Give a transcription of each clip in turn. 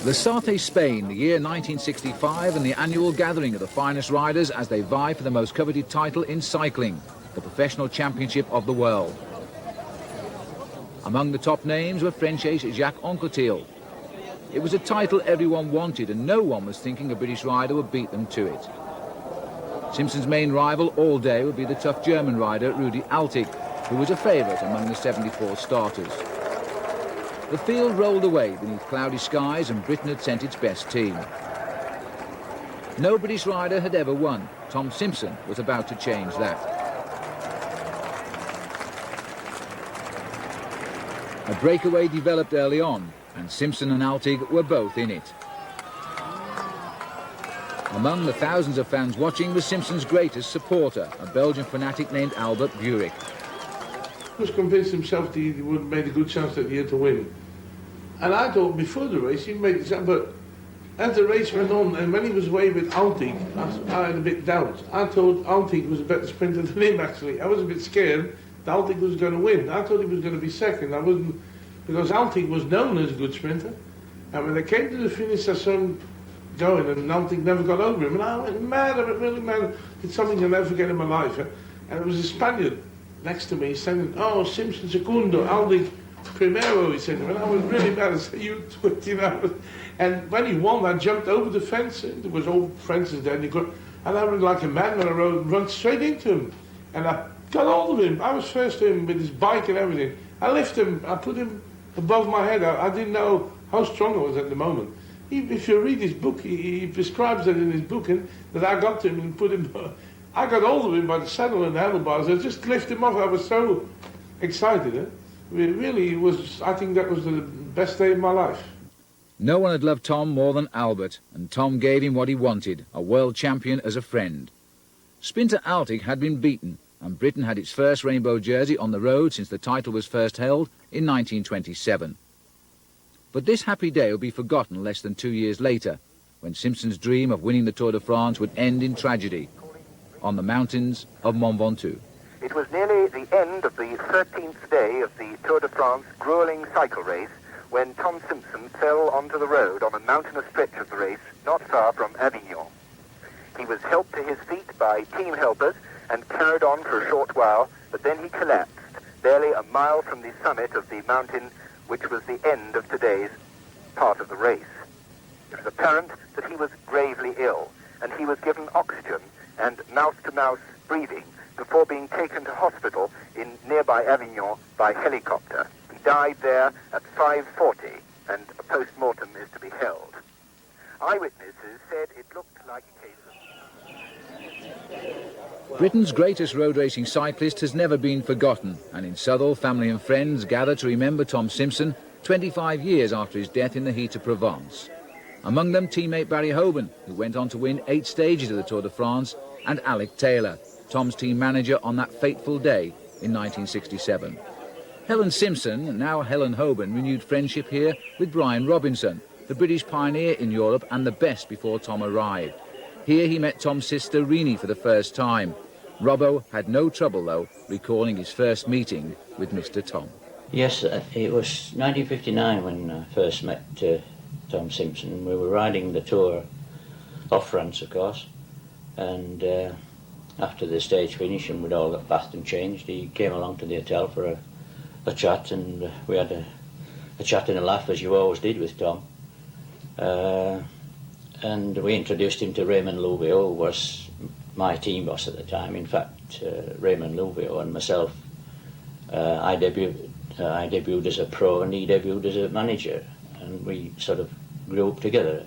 Lasarte, Spain, the year 1965, and the annual gathering of the finest riders as they vie for the most coveted title in cycling, the professional championship of the world. Among the top names were French ace Jacques Anquetil. It was a title everyone wanted, and no one was thinking a British rider would beat them to it. Simpson's main rival all day would be the tough German rider Rudi Altig, who was a favourite among the 74 starters. The field rolled away beneath cloudy skies, and Britain had sent its best team. No British rider had ever won. Tom Simpson was about to change that. A breakaway developed early on, and Simpson and Altig were both in it. Among the thousands of fans watching was Simpson's greatest supporter, a Belgian fanatic named Albert Burik. He was convinced himself that he would have made a good chance that year to win. And I thought before the race he made it, but as the race went on and when he was away with Altig, I had a bit of doubt. I thought Altig was a better sprinter than him actually. I was a bit scared that Altig was going to win. I thought he was going to be second. I wasn't, because Altig was known as a good sprinter. And when they came to the finish I saw him going and Altig never got over him. And I went mad, I went really mad. It's something I'll never forget in my life. And it was a Spaniard next to me saying, "Oh, Simpson segundo, Altig primero," he said. And I was really mad. I said, "You twit," you know. And when he won, I jumped over the fence. There was all fences there. And I was like a madman. I run straight into him. And I got hold of him. I was first to him with his bike and everything. I lifted him. I put him above my head. I didn't know how strong I was at the moment. If you read his book, he describes that in his book, and that I got to him and put him... I got hold of him by the saddle and the handlebars. I just lifted him off. I was so excited. It really was, I think that was the best day of my life. No one had loved Tom more than Albert, and Tom gave him what he wanted, a world champion as a friend. Sprinter Altig had been beaten, and Britain had its first rainbow jersey on the road since the title was first held in 1927. But this happy day would be forgotten less than 2 years later, when Simpson's dream of winning the Tour de France would end in tragedy on the mountains of Mont Ventoux. It was nearly the end of the 13th day of the Tour de France grueling cycle race when Tom Simpson fell onto the road on a mountainous stretch of the race not far from Avignon. He was helped to his feet by team helpers and carried on for a short while, but then he collapsed, barely a mile from the summit of the mountain, which was the end of today's part of the race. It was apparent that he was gravely ill, and he was given oxygen and mouth-to-mouth breathing before being taken to hospital in nearby Avignon by helicopter. He died there at 5:40, and a post-mortem is to be held. Eyewitnesses said it looked like a case of... Britain's greatest road racing cyclist has never been forgotten, and in Southall, family and friends gather to remember Tom Simpson 25 years after his death in the heat of Provence. Among them, teammate Barry Hoban, who went on to win 8 stages of the Tour de France, and Alec Taylor, Tom's team manager on that fateful day in 1967. Helen Simpson, now Helen Hoban, renewed friendship here with Brian Robinson, the British pioneer in Europe and the best before Tom arrived. Here he met Tom's sister Renee for the first time. Robbo had no trouble, though, recalling his first meeting with Mr. Tom. Yes, it was 1959 when I first met Tom Simpson. We were riding the Tour off France, of course, and after the stage finish and we'd all got bathed and changed, he came along to the hotel for a chat, and we had a chat and a laugh, as you always did with Tom. And we introduced him to Raymond Louvio, who was my team boss at the time. In fact, Raymond Louvio and myself, I debuted as a pro and he debuted as a manager, and we sort of grew up together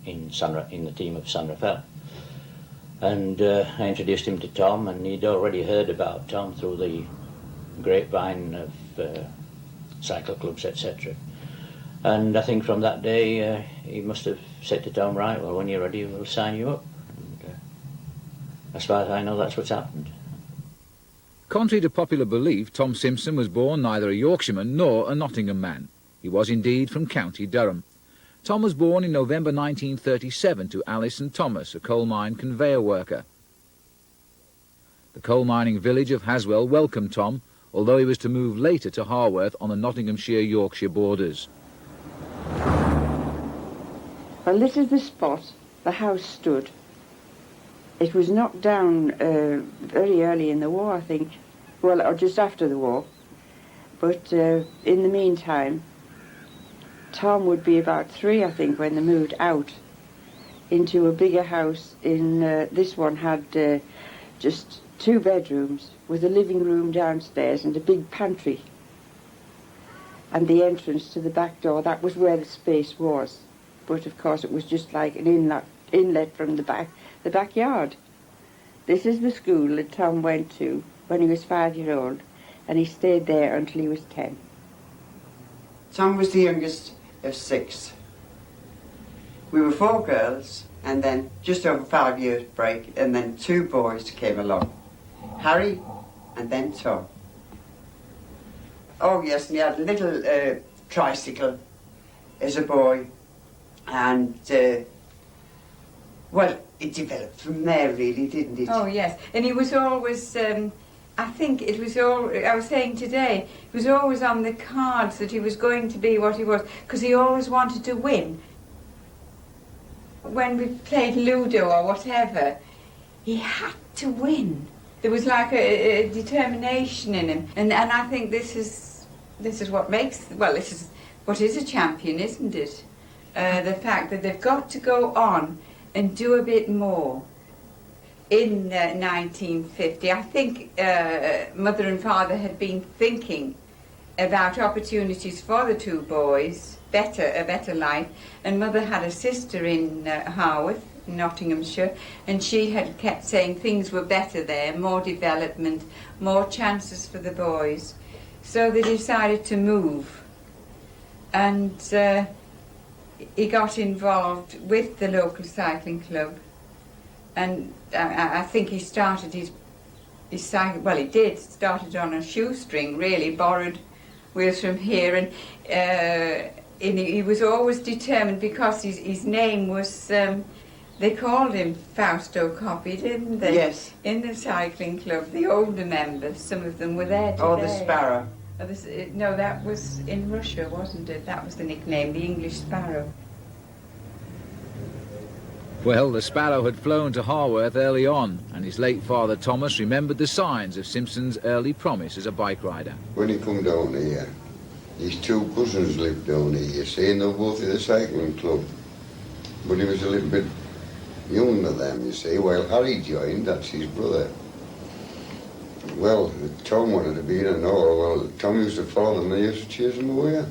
in the team of San Rafael. And I introduced him to Tom, and he'd already heard about Tom through the grapevine of cycle clubs, etc. And I think from that day he must have said to Tom, "Right, well, when you're ready, we'll sign you up." And, as far as I know, that's what's happened. Contrary to popular belief, Tom Simpson was born neither a Yorkshireman nor a Nottingham man. He was indeed from County Durham. Tom was born in November 1937 to Alice and Thomas, a coal mine conveyor worker. The coal mining village of Haswell welcomed Tom, although he was to move later to Harworth on the Nottinghamshire-Yorkshire borders. Well, this is the spot the house stood. It was knocked down very early in the war, I think. Well, or just after the war. But in the meantime, Tom would be about 3, I think, when they moved out into a bigger house. This one had just 2 bedrooms with a living room downstairs and a big pantry. And the entrance to the back door, that was where the space was. But of course it was just like an inlet from the backyard. This is the school that Tom went to when he was 5-year-old, and he stayed there until he was 10. Tom was the youngest of 6. We were 4 girls, and then just over 5 years break, and then 2 boys came along. Harry, and then Tom. Oh yes, and he had a little tricycle as a boy, and well, it developed from there really, didn't it? Oh yes, and he was always, I think it was all, I was saying today, it was always on the cards that he was going to be what he was, because he always wanted to win. When we played Ludo or whatever, he had to win. There was like a determination in him, and I think this is what makes, well, this is what is a champion, isn't it? The fact that they've got to go on and do a bit more. In 1950, I think Mother and Father had been thinking about opportunities for the 2 boys, a better life, and Mother had a sister in Harworth, Nottinghamshire, and she had kept saying things were better there, more development, more chances for the boys. So they decided to move, and he got involved with the local cycling club, and I think he started his cycle, well, he did, started on a shoestring really, borrowed wheels from here, and he was always determined because his name was, they called him Pascoe Copy, didn't they? Yes. In the cycling club, the older members, some of them were there today. Oh, the Sparrow. No, that was in Russia, wasn't it? That was the nickname, the English Sparrow. Well, the Sparrow had flown to Harworth early on, and his late father Thomas remembered the signs of Simpson's early promise as a bike rider. When he come down here, his 2 cousins lived down here, you see, and they were both in the cycling club. But he was a little bit younger than them, you see, while Harry joined, that's his brother. Well, Tom wanted to be in an hour. Well, Tom used to follow them, they used to chase him away.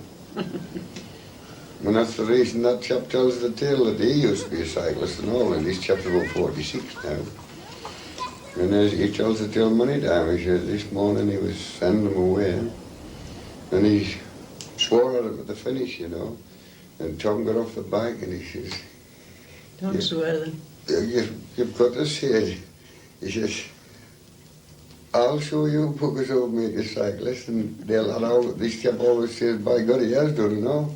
And that's the reason that chap tells the tale that he used to be a cyclist and all, and this chap's about 46 now. And he tells the tale many times. He says this morning he was sending them away, and he swore at him at the finish, you know. And Tom got off the bike and he says, "Don't swear then." You've got to say it. He says, "I'll show you because I'll make a cyclist," and they'll allow, this chap always says, "By God, he has done, you know."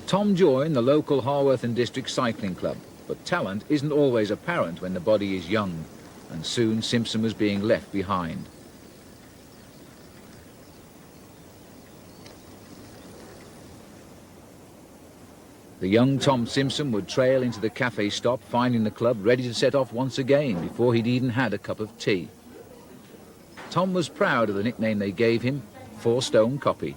Tom joined the local Harworth and District Cycling Club, but talent isn't always apparent when the body is young, and soon Simpson was being left behind. The young Tom Simpson would trail into the cafe stop, finding the club ready to set off once again before he'd even had a cup of tea. Tom was proud of the nickname they gave him, 4 Stone Copy.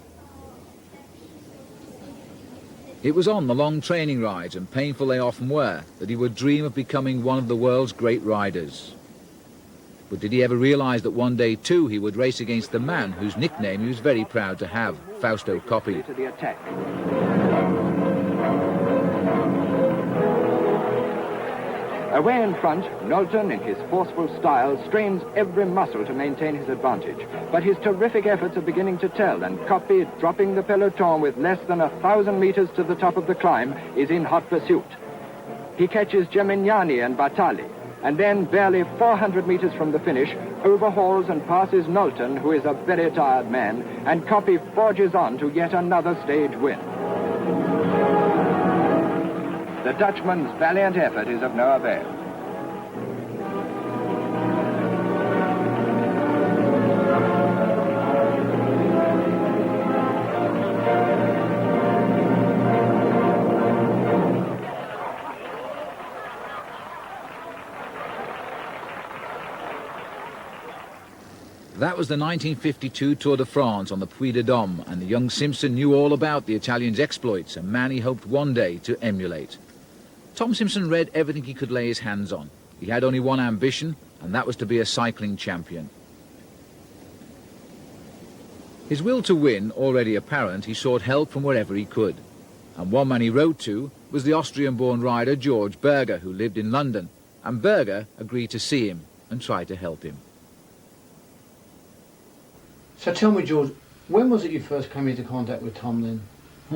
It was on the long training rides, and painful they often were, that he would dream of becoming one of the world's great riders. But did he ever realise that one day too he would race against the man whose nickname he was very proud to have, Pascoe Copy? To the attack. Away in front, Knowlton, in his forceful style, strains every muscle to maintain his advantage. But his terrific efforts are beginning to tell, and Copy, dropping the peloton with less than 1,000 meters to the top of the climb, is in hot pursuit. He catches Gemignani and Bartali, and then, barely 400 meters from the finish, overhauls and passes Knowlton, who is a very tired man, and Copy forges on to yet another stage win. The Dutchman's valiant effort is of no avail. That was the 1952 Tour de France on the Puy de Dôme, and the young Simpson knew all about the Italian's exploits, a man he hoped one day to emulate. Tom Simpson read everything he could lay his hands on. He had only one ambition, and that was to be a cycling champion. His will to win already apparent, he sought help from wherever he could. And one man he wrote to was the Austrian-born rider George Berger, who lived in London, and Berger agreed to see him and try to help him. So tell me, George, when was it you first came into contact with Tom then?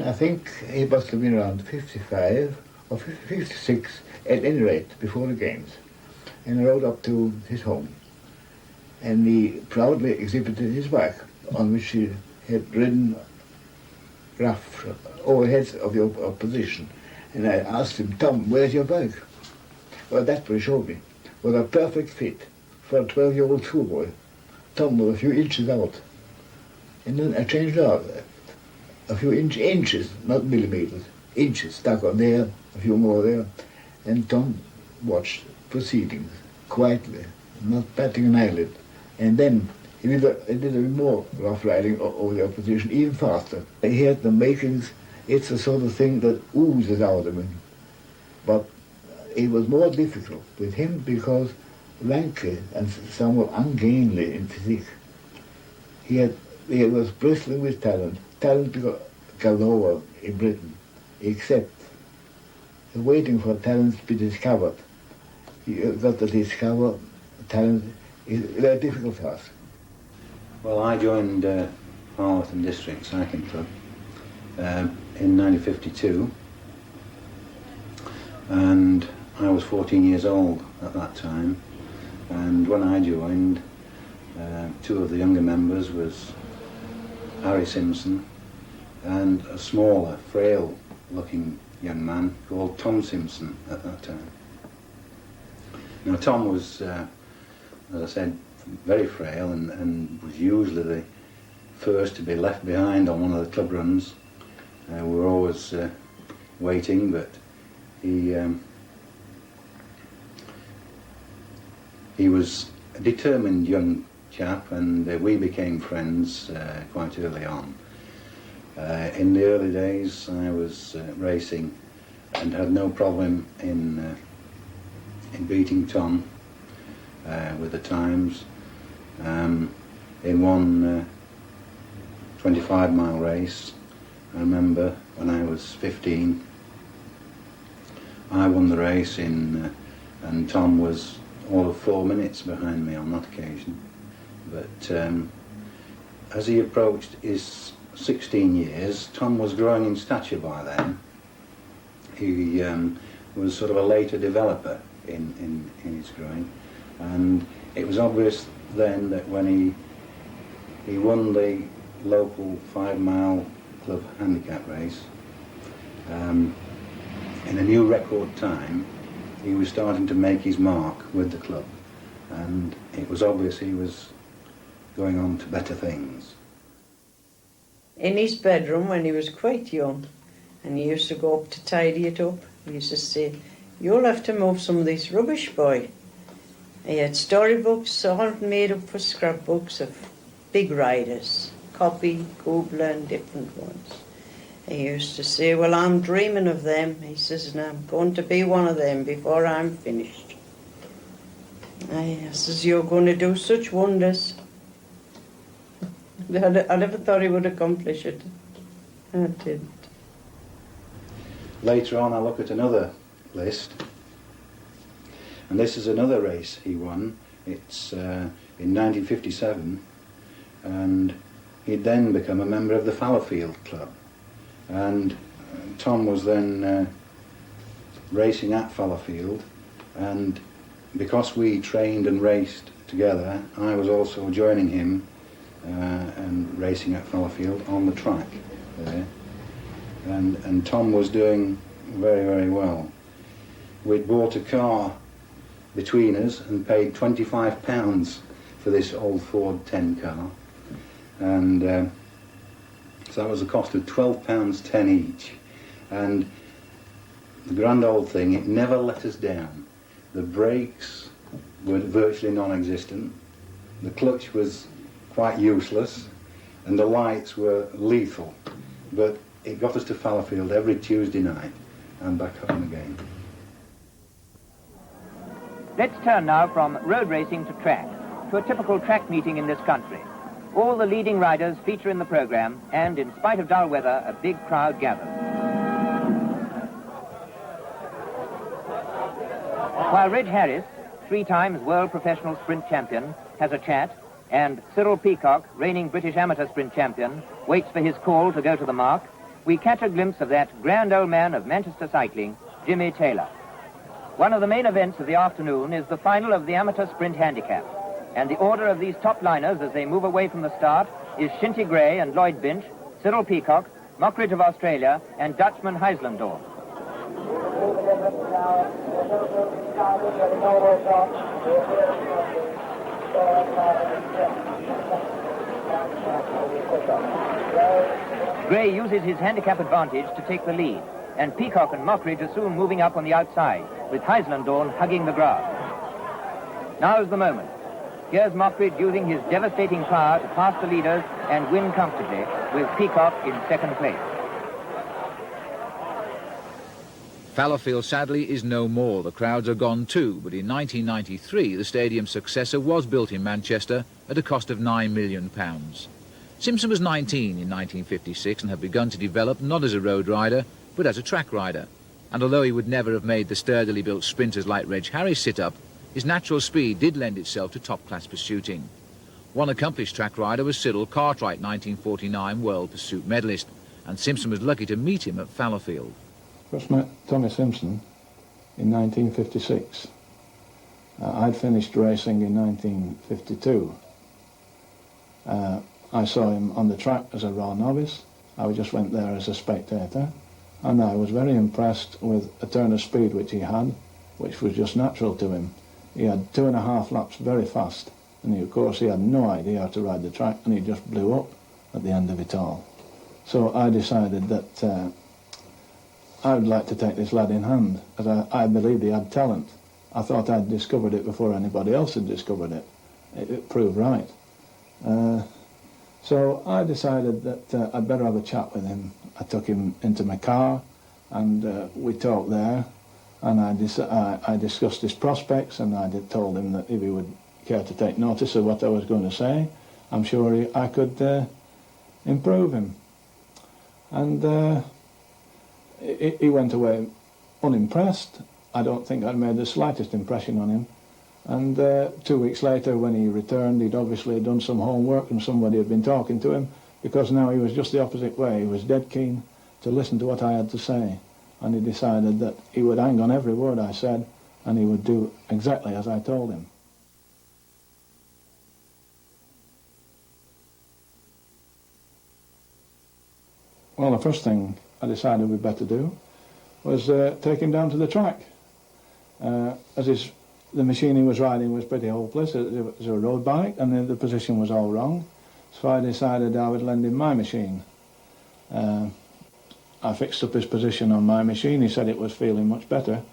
I think he must have been around 55 or 56 at any rate before the games. And I rode up to his home, and he proudly exhibited his bike on which he had ridden rough overheads of the opposition. And I asked him, Tom, where's your bike? Well, that's what he showed me. Was a perfect fit for a 12-year-old schoolboy. Tom was a few inches out. And then I changed out a few inches, not millimeters, inches stuck on there, a few more there. And Tom watched proceedings quietly, not batting an eyelid. And then he did a more rough riding over the opposition, even faster. He had the makings. It's the sort of thing that oozes out of him. But it was more difficult with him because lanky and somewhat ungainly in physique. He was bristling with talent galore in Britain, except waiting for talent to be discovered. You got to discover talent is a very difficult task. Well, I joined Harleston District Cycling Club in 1952, and I was 14 years old at that time. And when I joined, two of the younger members was Harry Simpson and a smaller, frail-looking young man called Tom Simpson at that time. Now, Tom was, as I said, very frail and was usually the first to be left behind on one of the club runs. We were always waiting, but he was a determined young chap, and we became friends quite early on. In the early days, I was racing and had no problem in beating Tom with the times. In one 25-mile race, I remember when I was 15, I won the race and Tom was all of 4 minutes behind me on that occasion. But as he approached his 16 years, Tom was growing in stature by then. He was sort of a later developer in his growing, and it was obvious then that when he won the local 5-mile club handicap race in a new record time, he was starting to make his mark with the club, and it was obvious he was going on to better things. In his bedroom when he was quite young, and he used to go up to tidy it up, he used to say, "You'll have to move some of this rubbish, boy." He had storybooks all made up for scrapbooks of big riders, Copy, Kubler and different ones. He used to say, "Well, I'm dreaming of them." He says, "and I'm going to be one of them before I'm finished." I says, "You're going to do such wonders." I never thought he would accomplish it. I didn't. Later on, I look at another list, and this is another race he won. It's in 1957, and he'd then become a member of the Fallowfield Club. And Tom was then racing at Fallowfield, and because we trained and raced together, I was also joining him and racing at Fallowfield on the track there. And Tom was doing very, very well. We'd bought a car between us and paid £25 for this old Ford 10 car, and so that was a cost of £12.10 each. And the grand old thing, it never let us down. The brakes were virtually non-existent. The clutch was quite useless, and the lights were lethal. But it got us to Fallowfield every Tuesday night and back home again. Let's turn now from road racing to track, to a typical track meeting in this country. All the leading riders feature in the programme, and in spite of dull weather, a big crowd gathers. While Reg Harris, 3 times world professional sprint champion, has a chat, and Cyril Peacock, reigning British amateur sprint champion, waits for his call to go to the mark, we catch a glimpse of that grand old man of Manchester cycling, Jimmy Taylor. One of the main events of the afternoon is the final of the amateur sprint handicap, and the order of these top liners as they move away from the start is Shinty Gray and Lloyd Binch, Cyril Peacock, Mockridge of Australia, and Dutchman Heislandorf. Gray uses his handicap advantage to take the lead, and Peacock and Mockridge are soon moving up on the outside, with Heislandorf hugging the grass. Now's the moment. Here's Mockridge using his devastating power to pass the leaders and win comfortably, with Peacock in second place. Fallowfield, sadly, is no more. The crowds are gone too, but in 1993 the stadium's successor was built in Manchester at a cost of £9 million. Simpson was 19 in 1956 and had begun to develop not as a road rider, but as a track rider. And although he would never have made the sturdily built sprinters like Reg Harris sit up, his natural speed did lend itself to top-class pursuiting. One accomplished track rider was Cyril Cartwright, 1949 World Pursuit medalist, and Simpson was lucky to meet him at Fallowfield. First met Tommy Simpson in 1956. I'd finished racing in 1952. I saw him on the track as a raw novice. I just went there as a spectator, and I was very impressed with a turn of speed which he had, which was just natural to him. He had 2.5 laps very fast, and of course he had no idea how to ride the track, and he just blew up at the end of it all. So I decided that I would like to take this lad in hand, as I believed he had talent. I thought I'd discovered it before anybody else had discovered it. It proved right. So I decided that I'd better have a chat with him. I took him into my car, and we talked there, and I discussed his prospects, and I told him that if he would care to take notice of what I was going to say, I'm sure I could improve him. And he went away unimpressed. I don't think I'd made the slightest impression on him. And 2 weeks later, when he returned, he'd obviously done some homework, and somebody had been talking to him, because now he was just the opposite way. He was dead keen to listen to what I had to say, and he decided that he would hang on every word I said, and he would do exactly as I told him. Well, the first thing I decided we'd better do was take him down to the track. The machine he was riding was pretty hopeless. It was a road bike, and the position was all wrong. So I decided I would lend him my machine. I fixed up his position on my machine. He said it was feeling much better.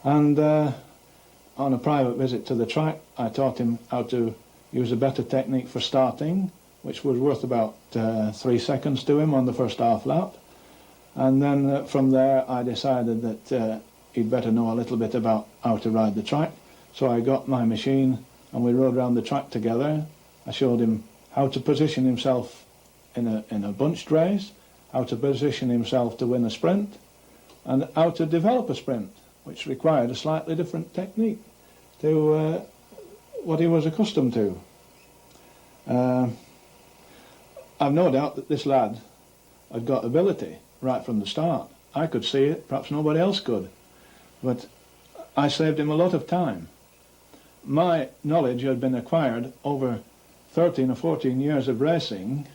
And on a private visit to the track, I taught him how to use a better technique for starting, which was worth about 3 seconds to him on the first half lap. And then from there, I decided that he'd better know a little bit about how to ride the track. So I got my machine, and we rode around the track together. I showed him how to position himself in a bunched race, how to position himself to win a sprint, and how to develop a sprint, which required a slightly different technique to what he was accustomed to. I've no doubt that this lad had got ability right from the start. I could see it, perhaps nobody else could, but I saved him a lot of time. My knowledge had been acquired over 13 or 14 years of racing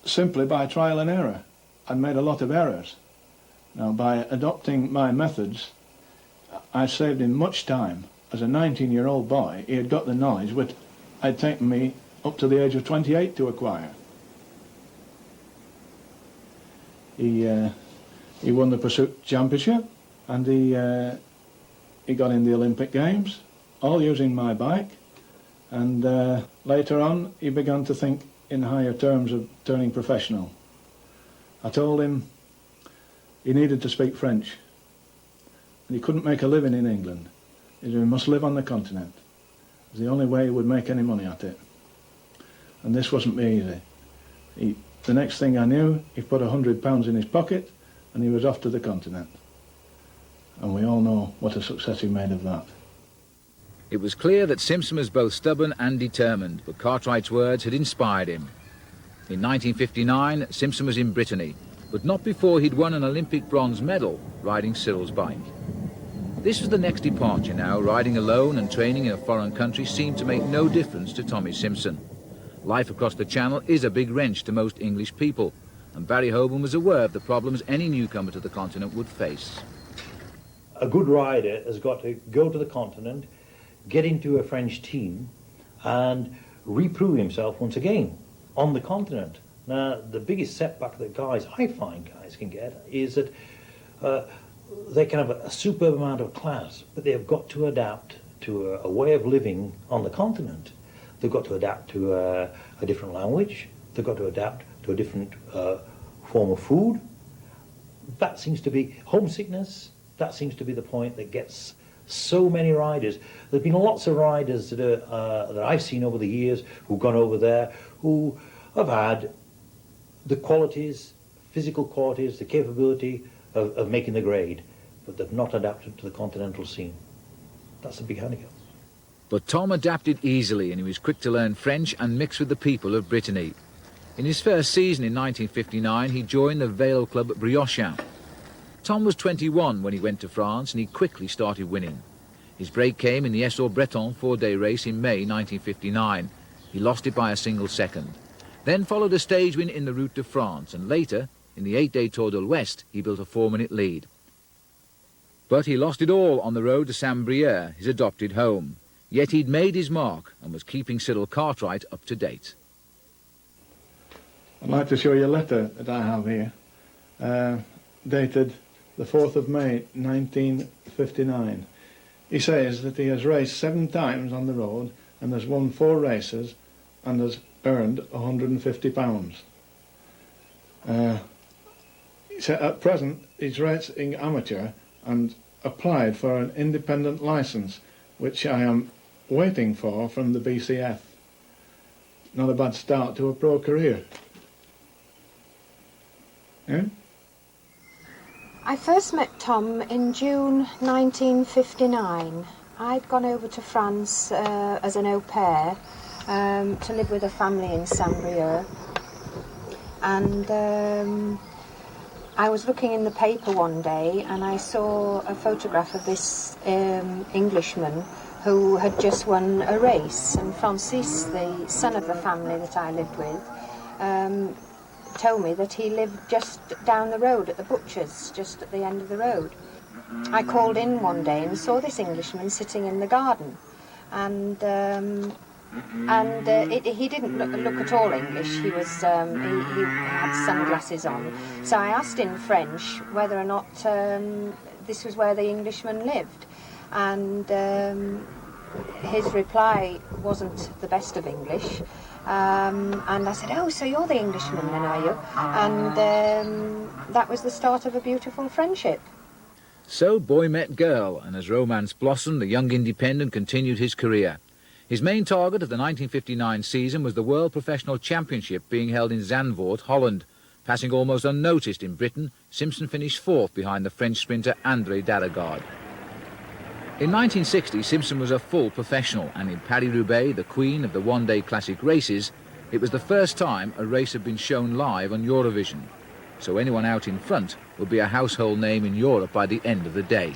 simply by trial and error. I'd made a lot of errors. Now, by adopting my methods, I saved him much time. As a 19-year-old boy, he had got the knowledge which had taken me up to the age of 28 to acquire. He won the Pursuit Championship, and he got in the Olympic Games, all using my bike. And Later on, he began to think in higher terms of turning professional. I told him he needed to speak French, and he couldn't make a living in England. He must live on the continent. It was the only way he would make any money at it. And this wasn't easy. The next thing I knew, he put £100 in his pocket, and he was off to the continent. And we all know what a success he made of that. It was clear that Simpson was both stubborn and determined, but Cartwright's words had inspired him. In 1959, Simpson was in Brittany, but not before he'd won an Olympic bronze medal riding Cyril's bike. This was the next departure now. Riding alone and training in a foreign country seemed to make no difference to Tommy Simpson. Life across the Channel is a big wrench to most English people, and Barry Hoban was aware of the problems any newcomer to the continent would face. A good rider has got to go to the continent, get into a French team, and reprove himself once again on the continent. Now, the biggest setback that I find guys can get is that they can have a superb amount of class, but they've got to adapt to a way of living on the continent. They've got to adapt to a different language. They've got to adapt to a different form of food. That seems to be homesickness. That seems to be the point that gets so many riders. There's been lots of riders that I've seen over the years who've gone over there who have had the qualities, physical qualities, the capability of making the grade, but they've not adapted to the continental scene. That's a big handicap. But Tom adapted easily, and he was quick to learn French and mix with the people of Brittany. In his first season in 1959, he joined the Vale club Briochin. Tom was 21 when he went to France, and he quickly started winning. His break came in the Essor-Breton 4-day race in May 1959. He lost it by a single second. Then followed a stage win in the Route de France, and later, in the 8-day Tour de l'Ouest, he built a 4-minute lead. But he lost it all on the road to Saint-Brieuc, his adopted home. Yet he'd made his mark and was keeping Cyril Cartwright up to date. I'd like to show you a letter that I have here, dated the 4th of May 1959. He says that he has raced 7 times on the road and has won 4 races and has earned £150. He said at present he's racing amateur and applied for an independent licence, which I am waiting for from the BCF. Not a bad start to a pro career. Yeah? I first met Tom in June 1959. I'd gone over to France as an au pair to live with a family in Saint-Brieuc, and I was looking in the paper one day and I saw a photograph of this Englishman who had just won a race, and Francis, the son of the family that I lived with, told me that he lived just down the road at the butcher's, just at the end of the road. I called in one day and saw this Englishman sitting in the garden, and he didn't look at all English. He was he had sunglasses on. So I asked in French whether or not this was where the Englishman lived, and his reply wasn't the best of English. And I said, "Oh, so you're the Englishman then, are you?" And that was the start of a beautiful friendship. So boy met girl, and as romance blossomed, the young independent continued his career. His main target of the 1959 season was the World Professional Championship being held in Zandvoort, Holland. Passing almost unnoticed in Britain, Simpson finished 4th behind the French sprinter André Dallegard. In 1960, Simpson was a full professional, and in Paris-Roubaix, the queen of the one-day classic races, it was the first time a race had been shown live on Eurovision. So anyone out in front would be a household name in Europe by the end of the day.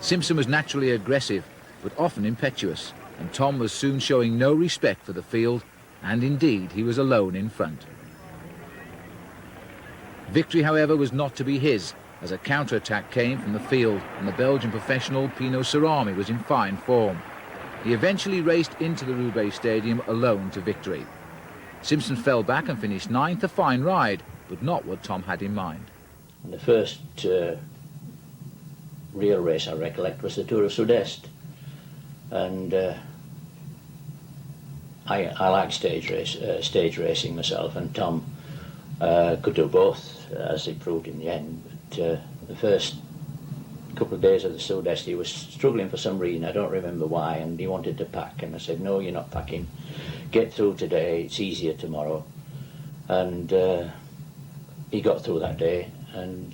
Simpson was naturally aggressive, but often impetuous, and Tom was soon showing no respect for the field, and indeed he was alone in front. Victory, however, was not to be his, as a counter-attack came from the field, and the Belgian professional Pino Cerami was in fine form. He eventually raced into the Roubaix Stadium alone to victory. Simpson fell back and finished 9th, a fine ride, but not what Tom had in mind. The first real race I recollect was the Tour of Sud-Est, and I like stage racing myself, and Tom could do both, as he proved in the end. But the first couple of days of the Sud-Est, he was struggling for some reason, I don't remember why, and he wanted to pack, and I said, no, you're not packing, get through today, it's easier tomorrow. And he got through that day, and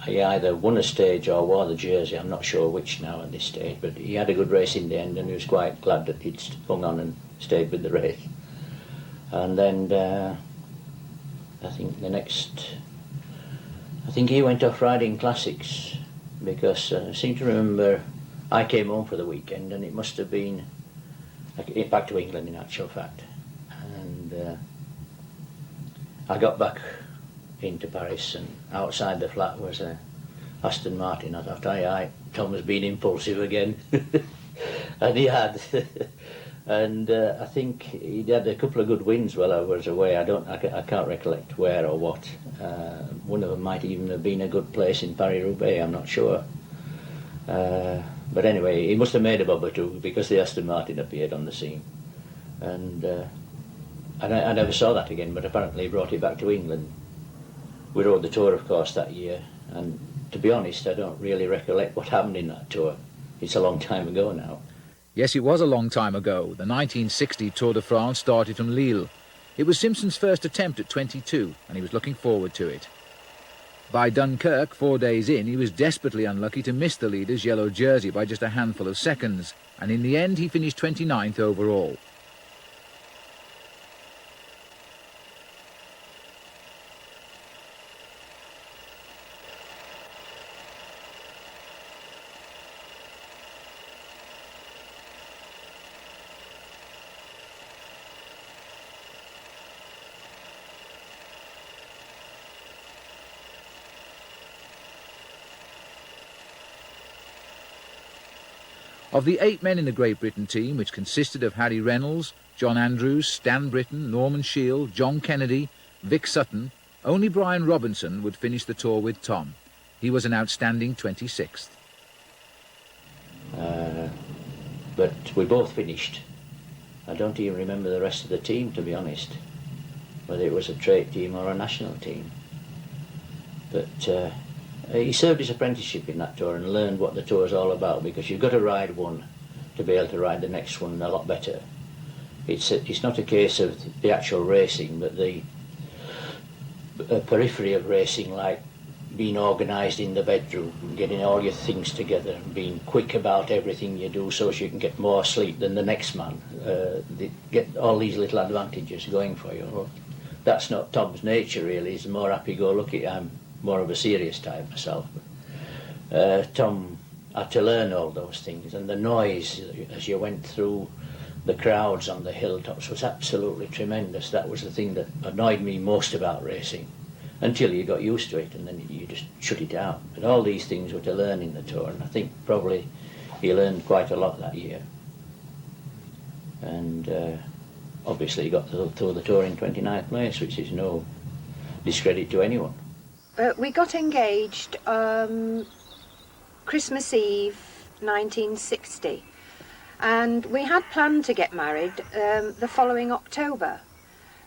he either won a stage or wore the jersey, I'm not sure which now at this stage, but he had a good race in the end, and he was quite glad that he'd hung on and stayed with the race. And then I think he went off riding classics, because I seem to remember I came home for the weekend, and it must have been back to England in actual fact, and I got back into Paris, and outside the flat was a Aston Martin. I thought, aye, Tom has been impulsive again. And he had. And I think he'd had a couple of good wins while I was away. I can't recollect where or what. One of them might even have been a good place in Paris-Roubaix, I'm not sure. But anyway, he must have made a bob or two, because the Aston Martin appeared on the scene. And I never saw that again, but apparently he brought it back to England. We rode the Tour, of course, that year, and to be honest, I don't really recollect what happened in that Tour. It's a long time ago now. Yes, it was a long time ago. The 1960 Tour de France started from Lille. It was Simpson's first attempt at 22, and he was looking forward to it. By Dunkirk, 4 days in, he was desperately unlucky to miss the leader's yellow jersey by just a handful of seconds, and in the end he finished 29th overall. Of the 8 men in the Great Britain team, which consisted of Harry Reynolds, John Andrews, Stan Britton, Norman Shield, John Kennedy, Vic Sutton, only Brian Robinson would finish the Tour with Tom. He was an outstanding 26th. But we both finished. I don't even remember the rest of the team, to be honest, whether it was a trade team or a national team. But he served his apprenticeship in that Tour and learned what the Tour is all about, because you've got to ride one to be able to ride the next one a lot better. It's not a case of the actual racing, but the periphery of racing, like being organised in the bedroom, getting all your things together, and being quick about everything you do so you can get more sleep than the next man. Get all these little advantages going for you. Well, that's not Tom's nature, really. He's more happy-go-lucky. I'm more of a serious type myself. Tom had to learn all those things, and the noise as you went through the crowds on the hilltops was absolutely tremendous. That was the thing that annoyed me most about racing, until you got used to it, and then you just shut it out. But all these things were to learn in the Tour, and I think probably he learned quite a lot that year. And obviously he got through the Tour in 29th place, which is no discredit to anyone. We got engaged Christmas Eve 1960, and we had planned to get married the following October,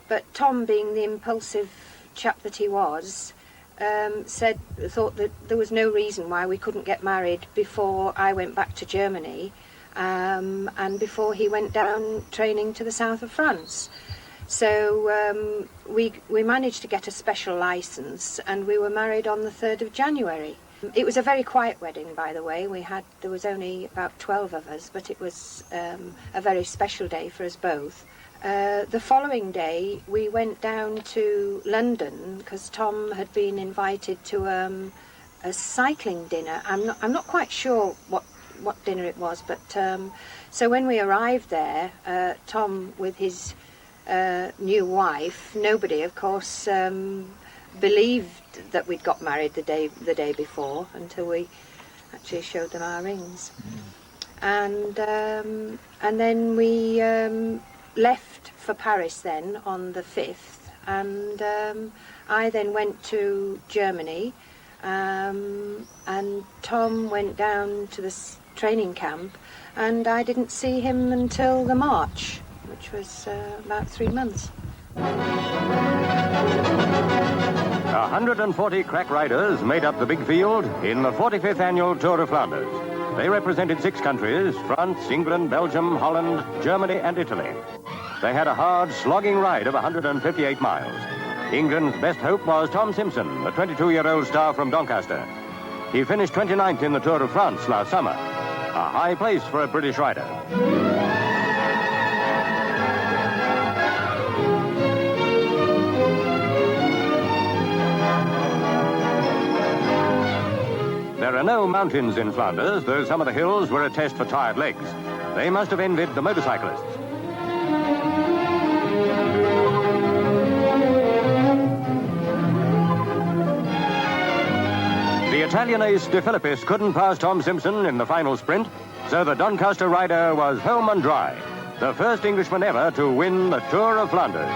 but Tom, being the impulsive chap that he was, thought that there was no reason why we couldn't get married before I went back to Germany and before he went down training to the south of France. So we managed to get a special licence, and we were married on the 3rd of January. It was a very quiet wedding, by the way. There was only about 12 of us, but it was a very special day for us both. The following day we went down to London because Tom had been invited to a cycling dinner. I'm not quite sure what dinner it was, but so when we arrived there, Tom with his new wife, nobody of course believed that we'd got married the day before, until we actually showed them our rings. And then we left for Paris then on the 5th, and I then went to Germany, and Tom went down to the training camp, and I didn't see him until the March, which was about 3 months. 140 crack riders made up the big field in the 45th annual Tour of Flanders. They represented 6 countries: France, England, Belgium, Holland, Germany and Italy. They had a hard, slogging ride of 158 miles. England's best hope was Tom Simpson, the 22-year-old star from Doncaster. He finished 29th in the Tour of France last summer, a high place for a British rider. There are no mountains in Flanders, though some of the hills were a test for tired legs. They must have envied the motorcyclists. The Italian ace De Philippis couldn't pass Tom Simpson in the final sprint, so the Doncaster rider was home and dry, the first Englishman ever to win the Tour of Flanders.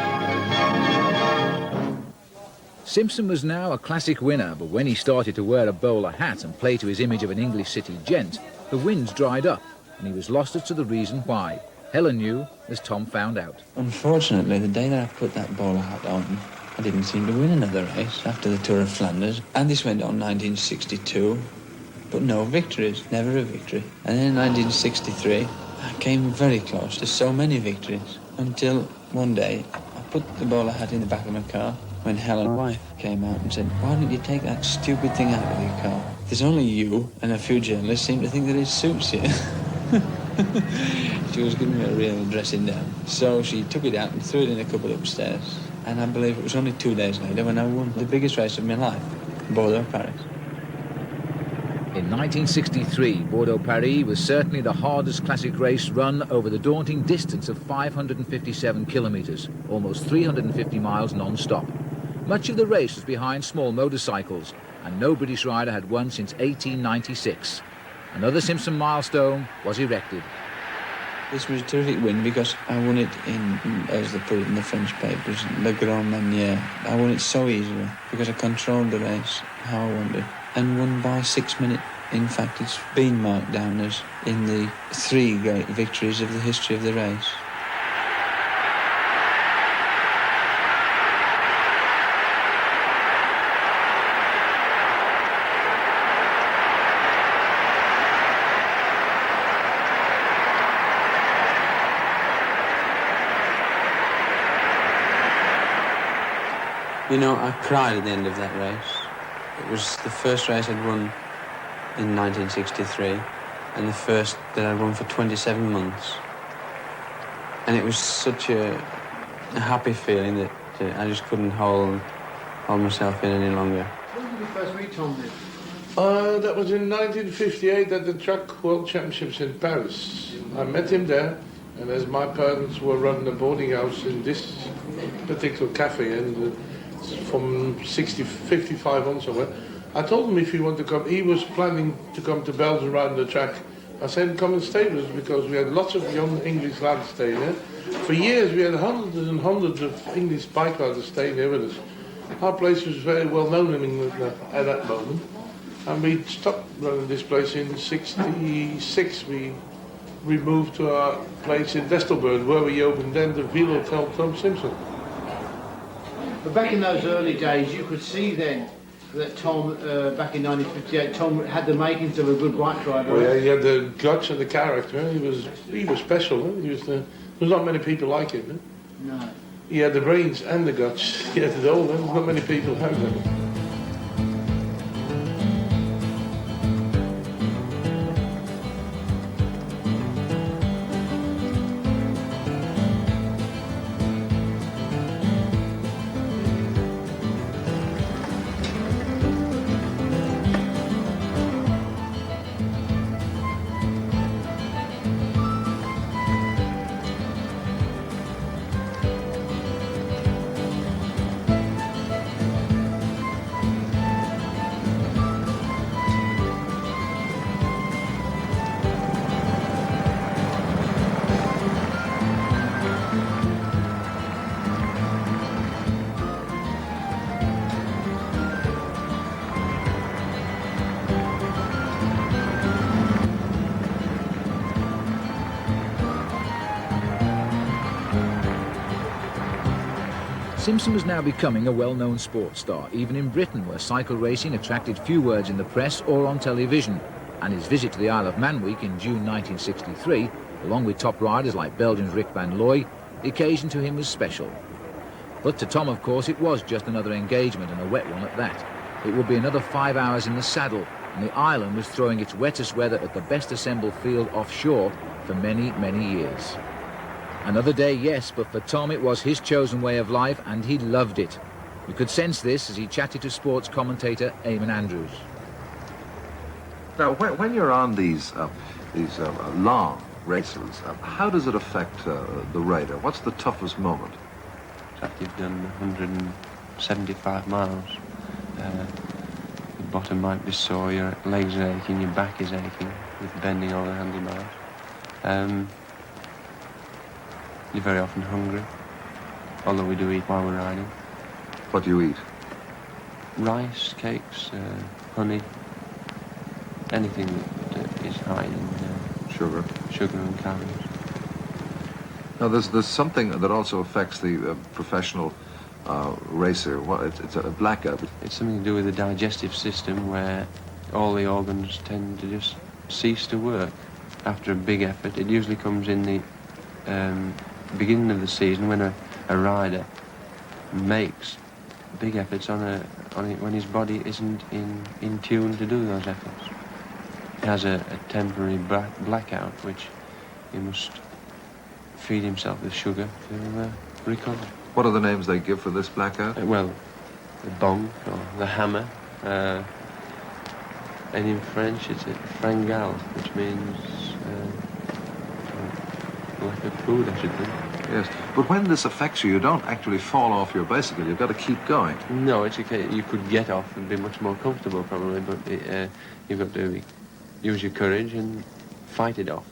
Simpson was now a classic winner, but when he started to wear a bowler hat and play to his image of an English city gent, the winds dried up, and he was lost as to the reason why. Helen knew, as Tom found out. Unfortunately, the day that I put that bowler hat on, I didn't seem to win another race after the Tour of Flanders. And this went on 1962, but no victories, never a victory. And then in 1963, I came very close to so many victories, until one day I put the bowler hat in the back of my car when Helen's wife came out and said, "Why don't you take that stupid thing out of your car? There's only you and a few journalists seem to think that it suits you." She was giving me a real dressing down. So she took it out and threw it in a cupboard upstairs. And I believe it was only 2 days later when I won the biggest race of my life, Bordeaux-Paris. In 1963, Bordeaux-Paris was certainly the hardest classic race run over the daunting distance of 557 kilometres, almost 350 miles non-stop. Much of the race was behind small motorcycles, and no British rider had won since 1896. Another Simpson milestone was erected. This was a terrific win because I won it in, as they put it in the French papers, Le Grand Manière. I won it so easily because I controlled the race how I wanted and won by 6 minutes. In fact, it's been marked down as in the 3 great victories of the history of the race. You know, I cried at the end of that race. It was the first race I'd won in 1963 and the first that I'd won for 27 months. And it was such a happy feeling that I just couldn't hold myself in any longer. When did you first meet Tom then? That was in 1958 at the Track World Championships in Paris. I met him there, and as my parents were running a boarding house in this particular cafe, and from 55 on somewhere, I told him if he wanted to come. He was planning to come to Belgium riding the track. I said, come and stay with us, because we had lots of young English lads staying there. For years we had hundreds and hundreds of English bike riders staying there with us. Our place was very well known in England at that moment. And we stopped running this place in 66. We moved to our place in Vestelburg, where we opened then the Ville Hotel Tom Simpson. But back in those early days, you could see then that Tom, back in 1958, Tom had the makings of a good bike driver. Well, yeah, he had the guts and the character. He was special. There's not many people like him. No. He had the brains and the guts. He had it all. Not many people have them. Simpson was now becoming a well-known sports star, even in Britain, where cycle racing attracted few words in the press or on television. And his visit to the Isle of Man week in June 1963, along with top riders like Belgium's Rick van Looy, the occasion to him was special. But to Tom, of course, it was just another engagement, and a wet one at that. It would be another 5 hours in the saddle, and the island was throwing its wettest weather at the best assembled field offshore for many, many years. Another day, yes, but for Tom it was his chosen way of life, and he loved it. You could sense this as he chatted to sports commentator Eamon Andrews. Now, when you're on these long races, how does it affect the rider? What's the toughest moment? After you've done 175 miles, the bottom might be sore, your legs are aching, your back is aching with bending all the handlebars. You're very often hungry, although we do eat while we're riding. What do you eat? Rice, cakes, honey, anything that is high in sugar and calories. Now, there's something that also affects the professional racer. Well, it's a blackout. It's something to do with the digestive system, where all the organs tend to just cease to work after a big effort. It usually comes in the beginning of the season when a rider makes big efforts on it when his body isn't in tune to do those efforts. He has a temporary blackout, which he must feed himself with sugar to recover. What are the names they give for this blackout? Well, the bonk or the hammer, and in French it's a fringale, which means lack of food, I should think. Yes, but when this affects you, you don't actually fall off your bicycle. You've got to keep going. No, it's okay. You could get off and be much more comfortable, probably, but you've got to use your courage and fight it off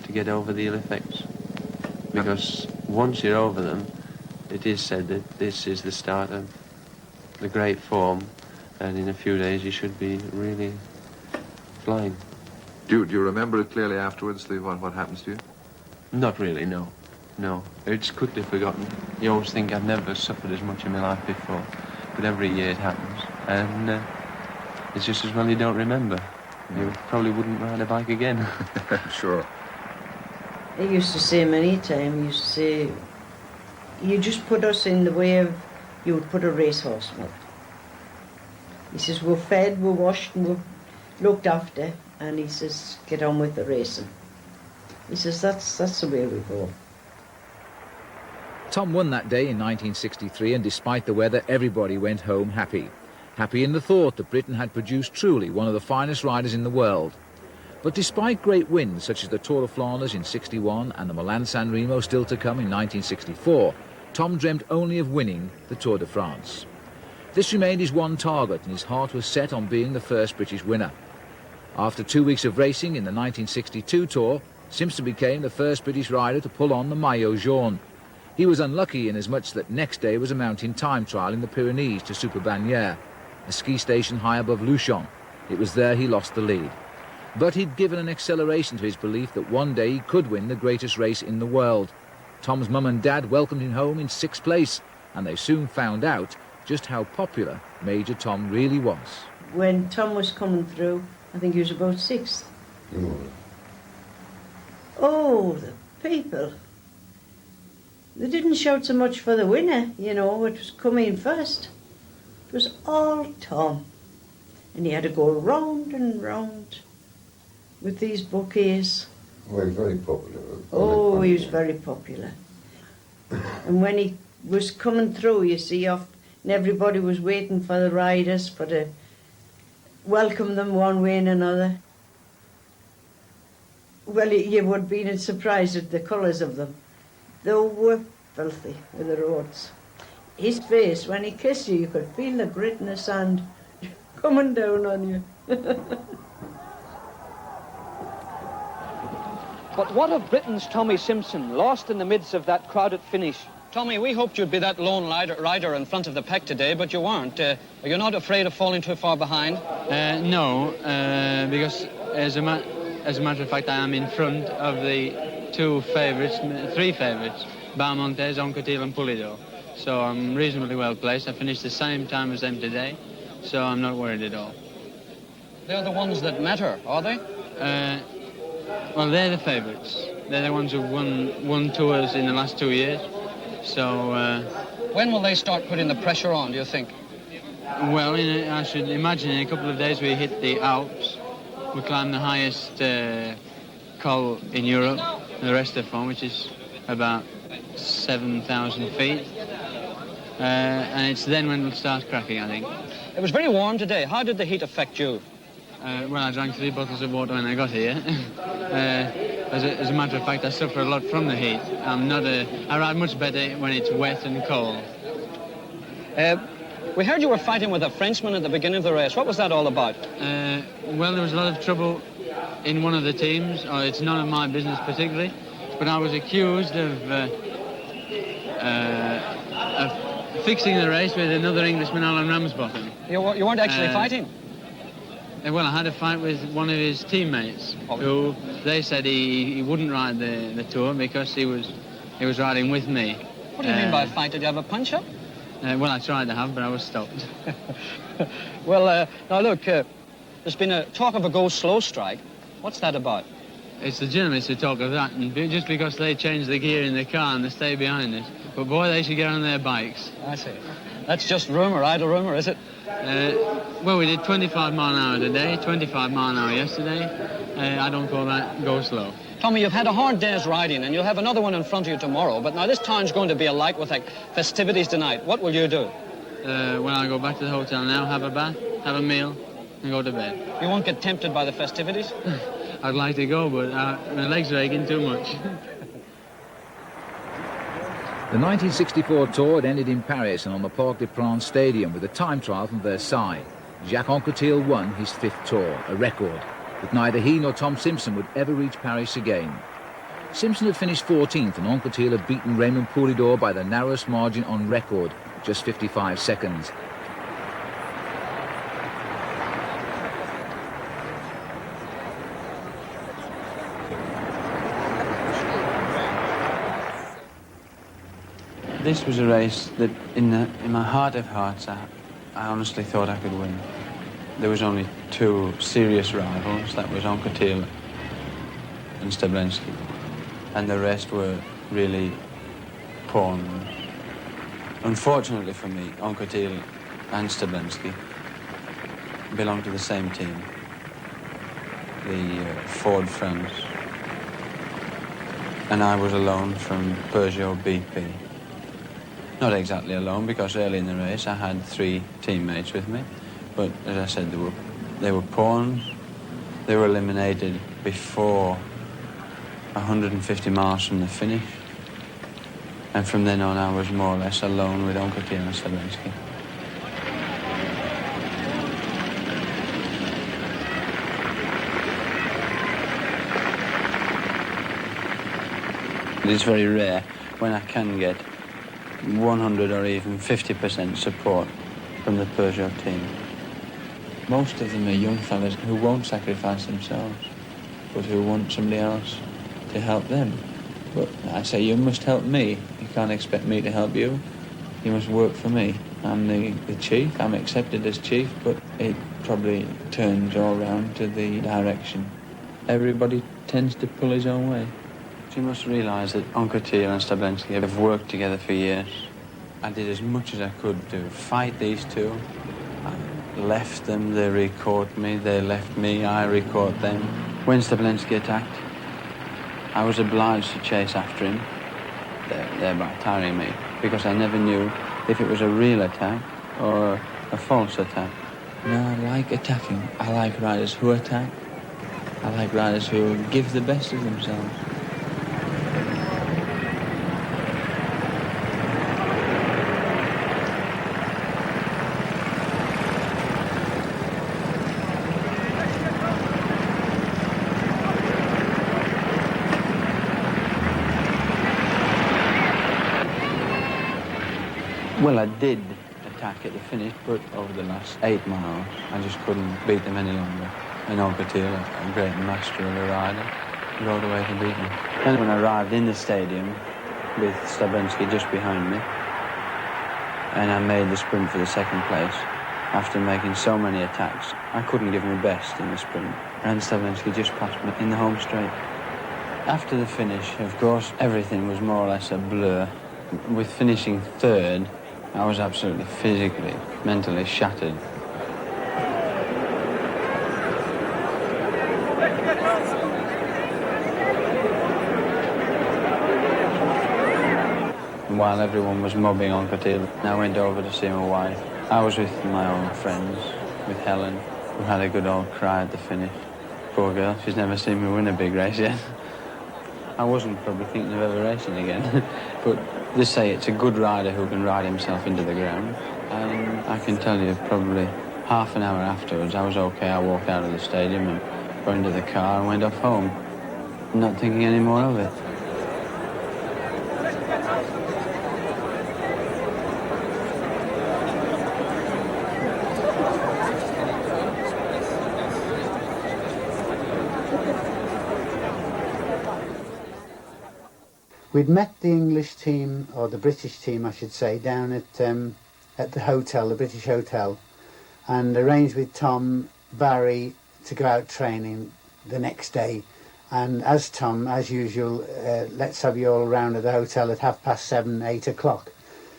to get over the ill effects. Because once you're over them, it is said that this is the start of the great form, and in a few days you should be really flying. Do you remember it clearly afterwards, what happens to you? Not really, no. No, it's quickly forgotten. You always think I've never suffered as much in my life before, but every year it happens, and it's just as well you don't remember. You probably wouldn't ride a bike again. Sure. He used to say many times, he used to say, you just put us in the way of, you would put a racehorse in it. He says, we're fed, we're washed, and we're looked after, and he says, get on with the racing. He says, that's the way we go. Tom won that day in 1963, and despite the weather, everybody went home happy. Happy in the thought that Britain had produced truly one of the finest riders in the world. But despite great wins, such as the Tour of Flanders in '61 and the Milan-San Remo still to come in 1964, Tom dreamt only of winning the Tour de France. This remained his one target, and his heart was set on being the first British winner. After 2 weeks of racing in the 1962 Tour, Simpson became the first British rider to pull on the maillot jaune. He was unlucky inasmuch that next day was a mountain time trial in the Pyrenees to Superbannière, a ski station high above Luchon. It was there he lost the lead. But he'd given an acceleration to his belief that one day he could win the greatest race in the world. Tom's mum and dad welcomed him home in 6th place, and they soon found out just how popular Major Tom really was. When Tom was coming through, I think he was about 6th. Oh, the people. They didn't shout so much for the winner, you know, it was coming first. It was all Tom. And he had to go round and round with these bouquets. Well, very popular. Oh, he was very popular. And when he was coming through, you see, and everybody was waiting for the riders to welcome them one way and another. Well, you would have been surprised at the colours of them. They were filthy with the roads. His face, when he kissed you, you could feel the grit in the sand coming down on you. But what of Britain's Tommy Simpson, lost in the midst of that crowded finish? Tommy, we hoped you'd be that lone rider in front of the pack today, but you weren't. Are you not afraid of falling too far behind? No, because as a matter of fact, I am in front of the three favourites, Beaumontes, Anquetil and Pulido. so I'm reasonably well placed. I finished the same time as them today, so I'm not worried at all. They're the ones that matter, are they? Well, they're the favourites. They're the ones who've won tours in the last 2 years. So, when will they start putting the pressure on, do you think? Well, I should imagine in a couple of days we hit the Alps. We climb the highest col in Europe, the rest of from, which is about 7,000 feet. And it's then when it'll start cracking, I think. It was very warm today. How did the heat affect you? Well, I drank 3 bottles of water when I got here. As a matter of fact, I suffer a lot from the heat. I ride much better when it's wet and cold. We heard you were fighting with a Frenchman at the beginning of the race. What was that all about? Well, there was a lot of trouble in one of the teams. It's none of my business particularly, but I was accused of fixing the race with another Englishman, Alan Ramsbottom. You weren't actually fighting? Well, I had a fight with one of his teammates, who they said he wouldn't ride the tour because he was riding with me. What do you mean by fight? Did you have a punch-up? Well, I tried to have, but I was stopped. Well, now look, there's been a talk of a go-slow strike. What's that about? It's the journalists who talk of that, and just because they change the gear in the car and they stay behind us. But boy, they should get on their bikes. I see. That's just rumour, idle rumour, is it? Well, we did 25 mile an hour today, 25 mile an hour yesterday. I don't call that go slow. Tommy, you've had a hard day's riding, and you'll have another one in front of you tomorrow. But now this town's going to be alight with festivities tonight. What will you do? Well, I'll go back to the hotel now, have a bath, have a meal, and go to bed. You won't get tempted by the festivities? I'd like to go, but my legs are aching too much. The 1964 tour had ended in Paris and on the Parc des Princes Stadium with a time trial from Versailles. Jacques Anquetil won his 5th tour, a record, but neither he nor Tom Simpson would ever reach Paris again. Simpson had finished 14th and Anquetil had beaten Raymond Poulidor by the narrowest margin on record, just 55 seconds. This was a race that, in my heart of hearts, I honestly thought I could win. There was only 2 serious rivals, that was Anquetil and Stablensky, and the rest were really pawns. Unfortunately for me, Anquetil and Stablensky belonged to the same team, the Ford France, and I was alone from Peugeot BP. Not exactly alone, because early in the race I had 3 teammates with me, but as I said, they were pawns. They were eliminated before 150 miles from the finish, and from then on I was more or less alone with Anquetil and Stablensky. It is very rare when I can get 100 or even 50% support from the Peugeot team. Most of them are young fellas who won't sacrifice themselves, but who want somebody else to help them. But I say, you must help me. You can't expect me to help you. You must work for me. I'm the chief. I'm accepted as chief, but it probably turns all round to the direction. Everybody tends to pull his own way. You must realise that Anquetil and Stablensky have worked together for years. I did as much as I could to fight these 2. I left them, they re-caught me, they left me, I re-caught them. When Stablensky attacked, I was obliged to chase after him, thereby tiring me, because I never knew if it was a real attack or a false attack. No, I like attacking. I like riders who attack. I like riders who give the best of themselves. Well, I did attack at the finish, but over the last 8 miles, I just couldn't beat them any longer. And Anquetil, a great master of a rider, rode away to beat me. And when I arrived in the stadium, with Stablensky just behind me, and I made the sprint for the second place. After making so many attacks, I couldn't give my best in the sprint. And Stavensky just passed me in the home straight. After the finish, of course, everything was more or less a blur. With finishing third, I was absolutely physically, mentally shattered. While everyone was mobbing on Cotille, I went over to see my wife. I was with my own friends, with Helen, who had a good old cry at the finish. Poor girl, she's never seen me win a big race yet. I wasn't probably thinking of ever racing again, but they say it's a good rider who can ride himself into the ground. And I can tell you, probably half an hour afterwards, I was okay. I walked out of the stadium and got into the car and went off home, not thinking any more of it. We'd met the English team, or the British team I should say, down at the hotel, the British Hotel, and arranged with Tom, Barry to go out training the next day. And as Tom, as usual, let's have you all round at the hotel at 7:30, 8 o'clock.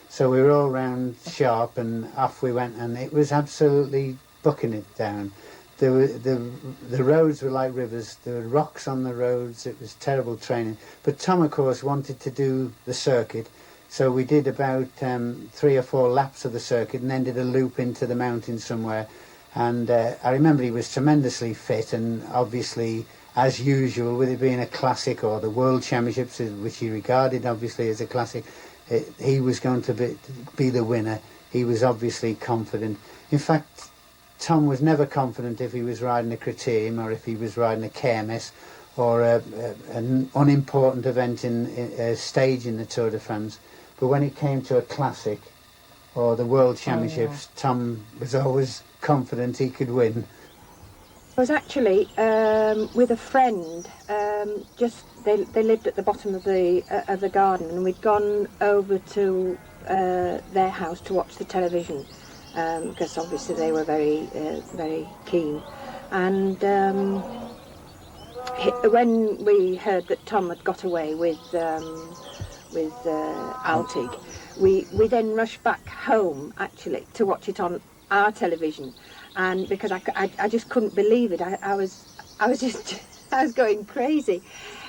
So we were all round sharp and off we went, and it was absolutely bucking it down. The roads were like rivers, there were rocks on the roads, it was terrible training. But Tom, of course, wanted to do the circuit, so we did about 3 or 4 laps of the circuit and then did a loop into the mountains somewhere. And I remember he was tremendously fit, and obviously, as usual, with it being a classic, or the World Championships, which he regarded obviously as a classic, he was going to be the winner. He was obviously confident. In fact, Tom was never confident if he was riding a criterium or if he was riding a KMS or an unimportant event in a stage in the Tour de France. But when it came to a classic or the World Championships, Tom was always confident he could win. I was actually with a friend. They lived at the bottom of the garden, and we'd gone over to their house to watch the television. Because obviously they were very keen, and when we heard that Tom had got away with Altig, we then rushed back home actually to watch it on our television, and because I just couldn't believe it, I was going crazy.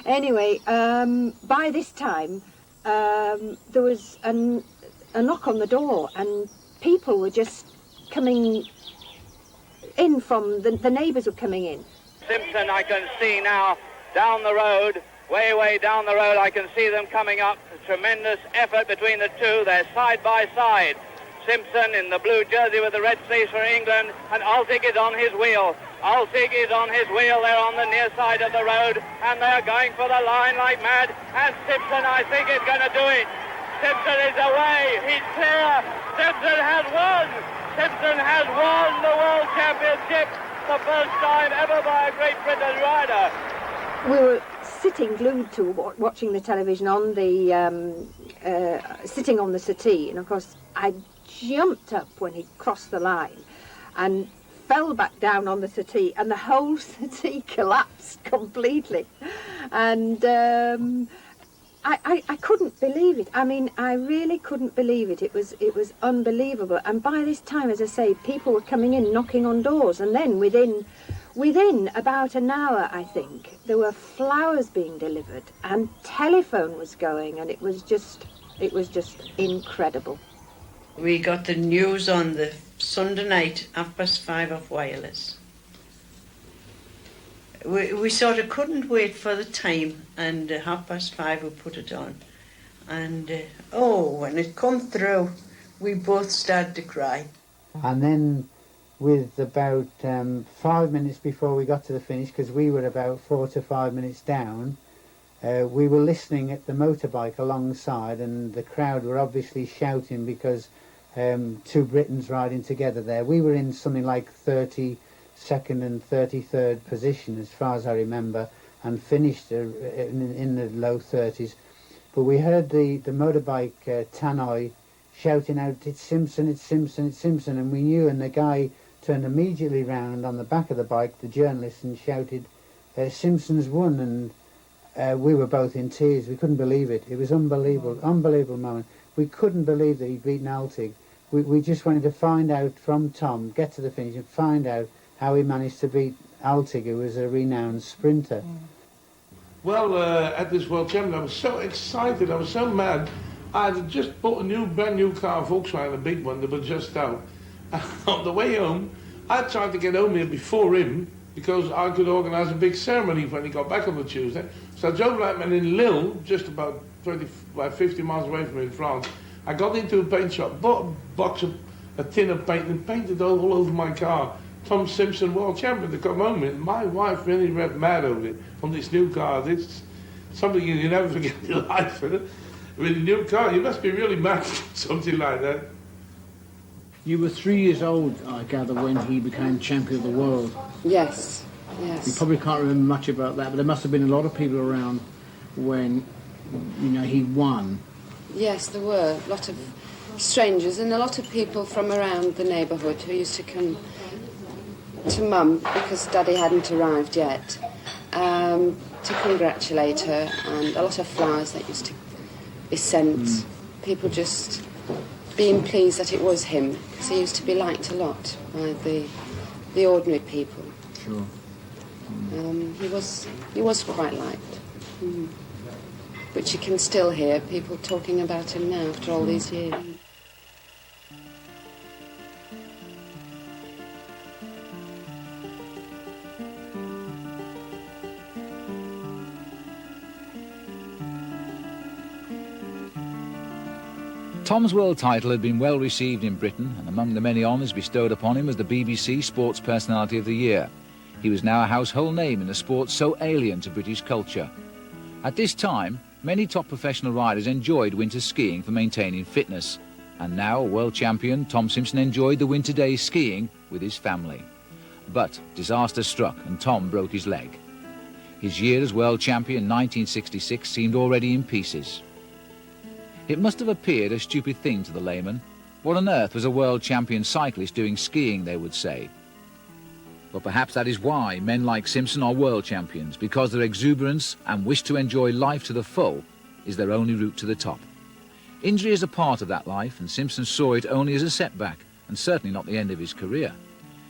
Anyway, by this time there was a knock on the door, and people were just coming in from the neighbours were coming in. Simpson, I can see now down the road, way down the road, I can see them coming up. A tremendous effort between the two. They're side by side. Simpson in the blue jersey with the red sleeves for England, and Altig is on his wheel. Altig is on his wheel. They're on the near side of the road, and they're going for the line like mad. And Simpson, I think, is going to do it. Simpson is away. He's clear. Simpson has won. Simpson has won the World Championship, the first time ever by a Great Britain rider. We were sitting glued to watching the television on the sitting on the settee, and of course I jumped up when he crossed the line and fell back down on the settee, and the whole settee collapsed completely, and I couldn't believe it. I mean, I really couldn't believe it. It was unbelievable. And by this time, as I say, people were coming in, knocking on doors, and then within about an hour, I think, there were flowers being delivered, and telephone was going, and it was just incredible. We got the news on the Sunday night, 5:30 off wireless. We sort of couldn't wait for the time, and 5:30 we put it on. And when it come through, we both started to cry. And then with about 5 minutes before we got to the finish, because we were about 4 to 5 minutes down, we were listening at the motorbike alongside, and the crowd were obviously shouting because two Britons riding together there. We were in something like 32nd and 33rd position as far as I remember, and finished in the low 30s. But we heard the motorbike tannoy shouting out, "It's Simpson, it's Simpson, it's Simpson," and we knew, and the guy turned immediately round on the back of the bike, the journalist, and shouted, "Simpson's won," and we were both in tears. We couldn't believe it. It was unbelievable, unbelievable moment. We couldn't believe that he'd beaten Altig. We just wanted to find out from Tom, get to the finish and find out how he managed to beat Altig, who was a renowned sprinter. Well, at this World Championship, I was so excited, I was so mad. I had just bought a brand new car, Volkswagen, a big one that was just out. On the way home, I tried to get home here before him because I could organise a big ceremony when he got back on the Tuesday. So I drove like man in Lille, just about 50 miles away from me in France. I got into a paint shop, bought a tin of paint and painted all over my car. Tom Simpson, world champion, to come home with. My wife really went mad over it on this new car. It's something you never forget in your life, isn't it? With a new car, you must be really mad, something like that. You were 3 years old, I gather, when he became champion of the world. Yes, yes. You probably can't remember much about that, but there must have been a lot of people around when, he won. Yes, there were a lot of strangers and a lot of people from around the neighbourhood who used to come to Mum, because Daddy hadn't arrived yet, to congratulate her, and a lot of flowers that used to be sent. People just being pleased that it was him, because he used to be liked a lot by the ordinary people. Sure. He was quite liked. Which you can still hear people talking about him now after all these years. Tom's world title had been well received in Britain, and among the many honours bestowed upon him was the BBC Sports Personality of the Year. He was now a household name in a sport so alien to British culture. At this time, many top professional riders enjoyed winter skiing for maintaining fitness, and now world champion Tom Simpson enjoyed the winter days skiing with his family. But disaster struck and Tom broke his leg. His year as world champion in 1966 seemed already in pieces. It must have appeared a stupid thing to the layman. What on earth was a world champion cyclist doing skiing, they would say. But perhaps that is why men like Simpson are world champions, because their exuberance and wish to enjoy life to the full is their only route to the top. Injury is a part of that life, and Simpson saw it only as a setback, and certainly not the end of his career.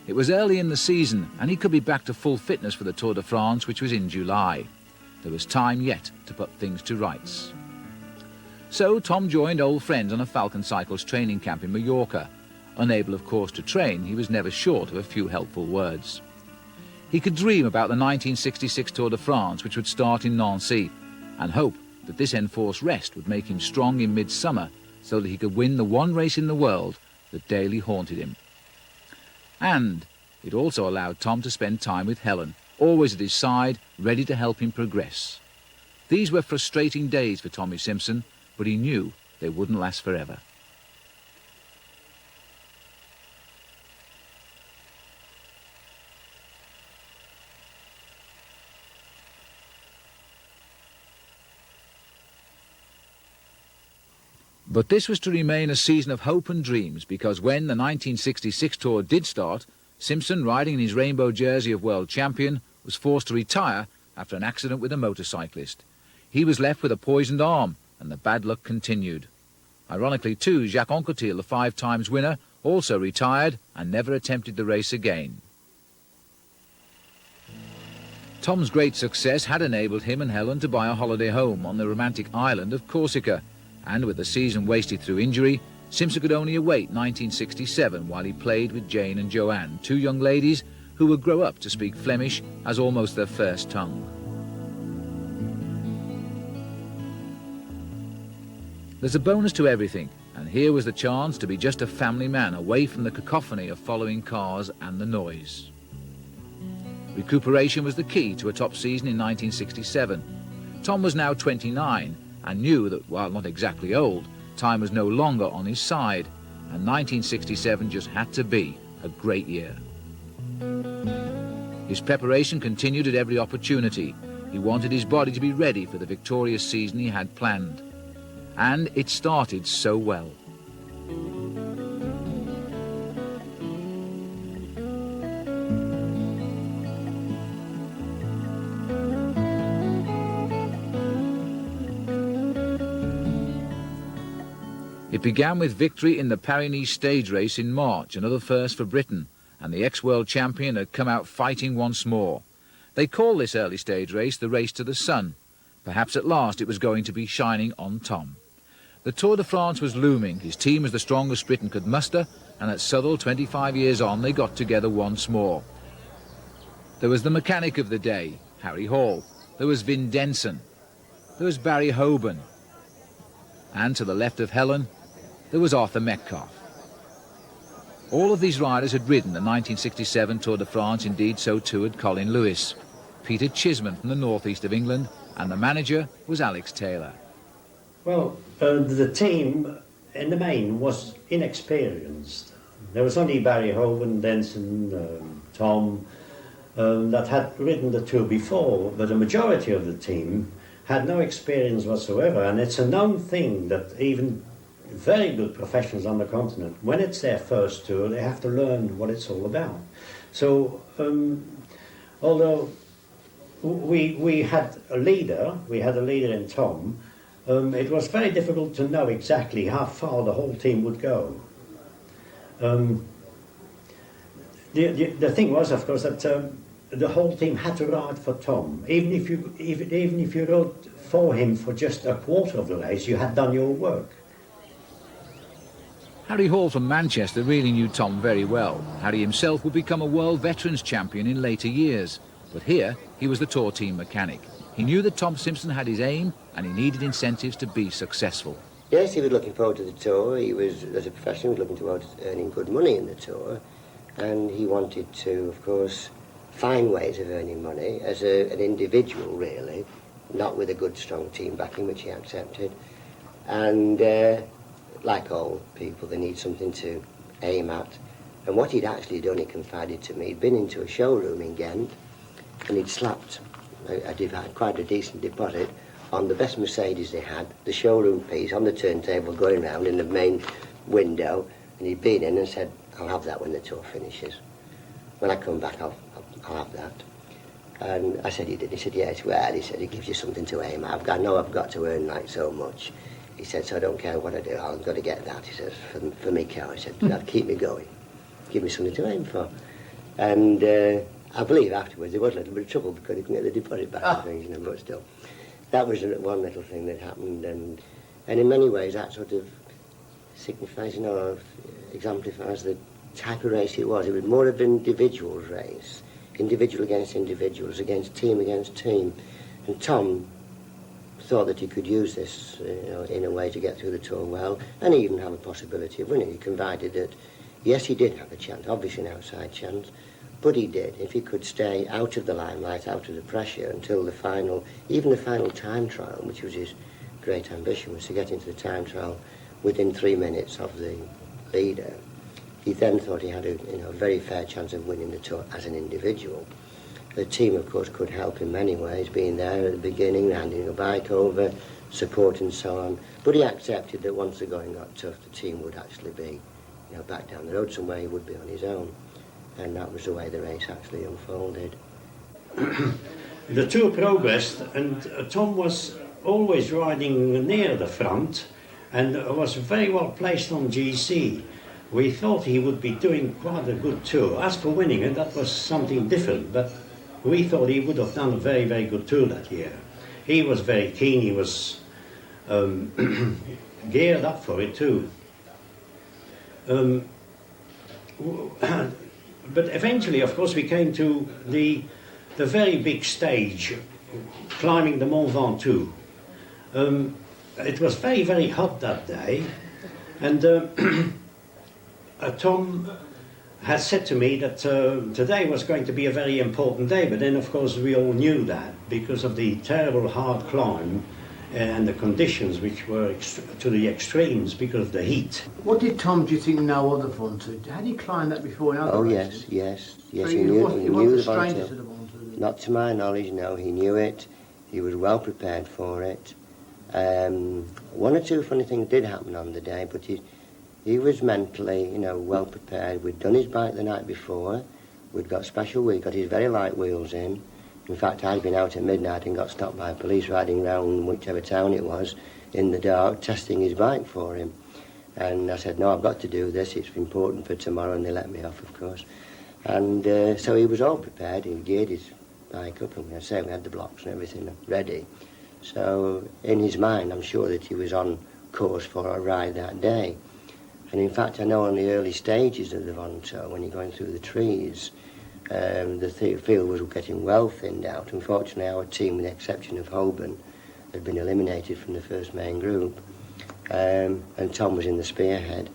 It was early in the season, and he could be back to full fitness for the Tour de France, which was in July. There was time yet to put things to rights. So Tom joined old friends on a Falcon Cycles training camp in Mallorca. Unable, of course, to train, he was never short of a few helpful words. He could dream about the 1966 Tour de France, which would start in Nancy, and hope that this enforced rest would make him strong in midsummer so that he could win the one race in the world that daily haunted him. And it also allowed Tom to spend time with Helen, always at his side, ready to help him progress. These were frustrating days for Tommy Simpson, but he knew they wouldn't last forever. But this was to remain a season of hope and dreams, because when the 1966 Tour did start, Simpson, riding in his rainbow jersey of world champion, was forced to retire after an accident with a motorcyclist. He was left with a poisoned arm, and the bad luck continued. Ironically too, Jacques Anquetil, the 5 times winner, also retired and never attempted the race again. Tom's great success had enabled him and Helen to buy a holiday home on the romantic island of Corsica, and with the season wasted through injury, Simpson could only await 1967 while he played with Jane and Joanne, 2 young ladies who would grow up to speak Flemish as almost their first tongue. There's a bonus to everything, and here was the chance to be just a family man away from the cacophony of following cars and the noise. Recuperation was the key to a top season in 1967. Tom was now 29 and knew that, while not exactly old, time was no longer on his side, and 1967 just had to be a great year. His preparation continued at every opportunity. He wanted his body to be ready for the victorious season he had planned. And it started so well. It began with victory in the Paris-Nice stage race in March, another first for Britain, and the ex-world champion had come out fighting once more. They call this early stage race the Race to the Sun. Perhaps at last it was going to be shining on Tom. The Tour de France was looming, his team was the strongest Britain could muster, and at Southwell 25 years on they got together once more. There was the mechanic of the day, Harry Hall. There was Vin Denson. There was Barry Hoban. And to the left of Helen, there was Arthur Metcalfe. All of these riders had ridden the 1967 Tour de France, indeed so too had Colin Lewis, Peter Chisman from the northeast of England, and the manager was Alex Taylor. Well, the team in the main was inexperienced. There was only Barry Hoban, Denson, Tom, that had ridden the Tour before, but the majority of the team had no experience whatsoever, and it's a known thing that even very good professionals on the continent, when it's their first tour, they have to learn what it's all about. So, although we had a leader in Tom, it was very difficult to know exactly how far the whole team would go. The thing was, of course, that the whole team had to ride for Tom. Even if you rode for him for just a quarter of the race, you had done your work. Harry Hall from Manchester really knew Tom very well. Harry himself would become a world veterans champion in later years. But here, he was the Tour team mechanic. He knew that Tom Simpson had his aim, and he needed incentives to be successful. Yes, he was looking forward to the Tour. He was, as a professional, looking towards earning good money in the Tour. And he wanted to, of course, find ways of earning money as an individual, really, not with a good, strong team backing, which he accepted. And like all people, they need something to aim at. And what he'd actually done, he confided to me, he'd been into a showroom in Ghent, and he'd slapped quite a decent deposit on the best Mercedes they had, the showroom piece on the turntable going round in the main window, and he'd been in and said, I'll have that when the Tour finishes. When I come back, I'll have that. And I said, he did. He said, yes, well, he said, it gives you something to aim at. I know I've got to earn like so much. He said, so I don't care what I do, I've got to get that. He says, for me, Carl, he said, that'll keep me going. Give me something to aim for. And I believe afterwards there was a little bit of trouble because he couldn't get the deposit back and things, you know, but still. That was one little thing that happened, and in many ways that sort of signifies, you know, exemplifies the type of race it was. It was more of an individuals race, individual against individuals, against team. And Tom thought that he could use this, you know, in a way to get through the Tour well, and even have a possibility of winning. He confided that, yes, he did have a chance, obviously an outside chance, but he did. If he could stay out of the limelight, out of the pressure until the final, even the final time trial, which was his great ambition, was to get into the time trial within 3 minutes of the leader. He then thought he had a very fair chance of winning the Tour as an individual. The team, of course, could help in many ways, being there at the beginning, handing a bike over, support and so on. But he accepted that once the going got tough, the team would actually be, you know, back down the road somewhere. He would be on his own. And that was the way the race actually unfolded. The Tour progressed, and Tom was always riding near the front and was very well placed on GC. We thought he would be doing quite a good Tour. As for winning it, that was something different, but we thought he would have done a very, very good Tour that year. He was very keen, he was geared up for it too. But eventually, of course, we came to the very big stage, climbing the Mont Ventoux. It was very, very hot that day, and Tom had said to me that today was going to be a very important day, but then, of course, we all knew that because of the terrible hard climb and the conditions which were to the extremes because of the heat. What did Tom, do you think, know of the Ventoux? Had he climbed that before in other races? Yes. So he knew the the stranger Ventoux. to the Ventoux? Not to my knowledge, no. He knew it. He was well prepared for it. One or two funny things did happen on the day, but he was mentally, you know, well prepared. We'd done his bike the night before. We'd got we got his very light wheels in. In fact, I'd been out at midnight and got stopped by police riding round whichever town it was in the dark, testing his bike for him. And I said, no, I've got to do this, it's important for tomorrow, and they let me off, of course. And so he was all prepared, he geared his bike up, and we had the blocks and everything ready. So in his mind, I'm sure that he was on course for a ride that day. And in fact, I know on the early stages of the Vonto, when you're going through the trees, the field was getting well thinned out. Unfortunately, our team, with the exception of Holborn, had been eliminated from the first main group. And Tom was in the spearhead.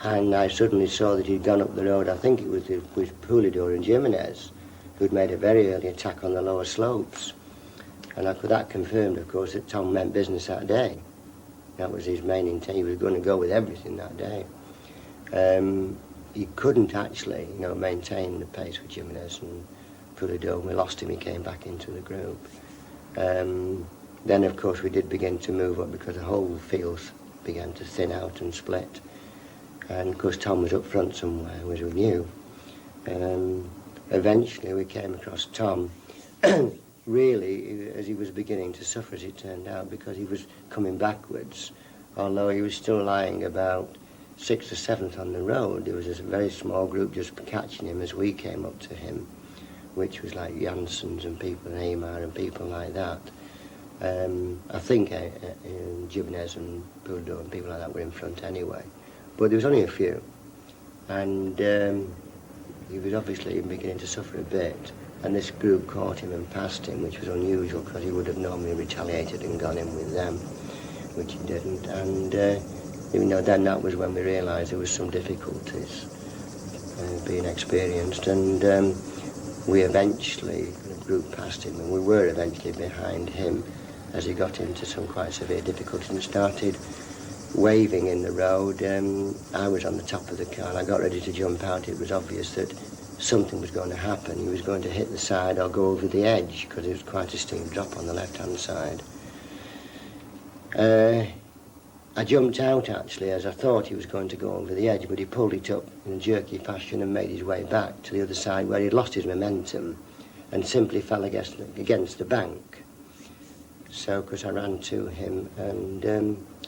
And I suddenly saw that he'd gone up the road, I think it was Pulido and Jimenez, who'd made a very early attack on the lower slopes. And that confirmed, of course, that Tom meant business that day. That was his main intent. He was going to go with everything that day. He couldn't actually, maintain the pace with Jimenez and Pulido. We lost him, he came back into the group. Then, of course, we did begin to move up because the whole field began to thin out and split. And, of course, Tom was up front somewhere, as we knew. Eventually, we came across Tom, really, as he was beginning to suffer, as it turned out, because he was coming backwards. Although he was still lying about 6th or 7th on the road, there was a very small group just catching him as we came up to him, which was like Janssens and people, and Amar and people like that. I think Jimenez and Pulido and people like that were in front anyway. But there was only a few. And he was obviously beginning to suffer a bit. And this group caught him and passed him, which was unusual because he would have normally retaliated and gone in with them, which he didn't. And then that was when we realised there was some difficulties being experienced. And we eventually, the group passed him, and we were eventually behind him as he got into some quite severe difficulties and started waving in the road. I was on the top of the car and I got ready to jump out. It was obvious that something was going to happen. He was going to hit the side or go over the edge because it was quite a steep drop on the left-hand side. I jumped out actually as I thought he was going to go over the edge, but he pulled it up in a jerky fashion and made his way back to the other side where he'd lost his momentum and simply fell against the bank. So, because I ran to him and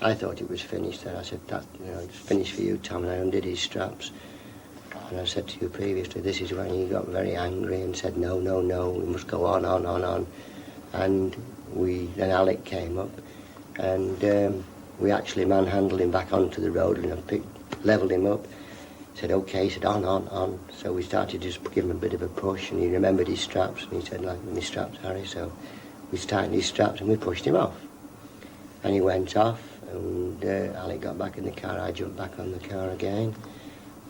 I thought it was finished then. I said, it's finished for you, Tom, and I undid his straps. And I said to you previously, this is when he got very angry and said, no, we must go on. And then Alec came up and we actually manhandled him back onto the road and levelled him up. Said, okay, he said, on. So we started to just give him a bit of a push and he remembered his straps and he said, like, my straps, Harry. So we tightened his straps and we pushed him off. And he went off and Alec got back in the car, I jumped back on the car again.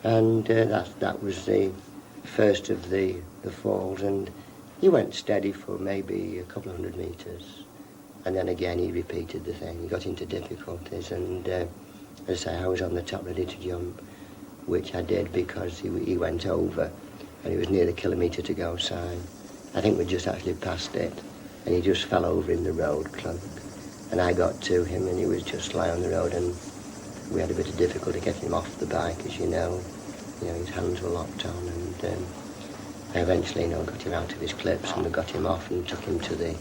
And that was the first of the falls, and he went steady for maybe a couple of 100 metres. And then again he repeated the thing. He got into difficulties, and as I say, I was on the top ready to jump, which I did because he went over, and it was near the kilometre to go sign. I think we just actually passed it, and he just fell over in the road, clunk. And I got to him, and he was just lying on the road, and we had a bit of difficulty getting him off the bike, as you know. His hands were locked on, and I eventually, got him out of his clips, and we got him off and took him to the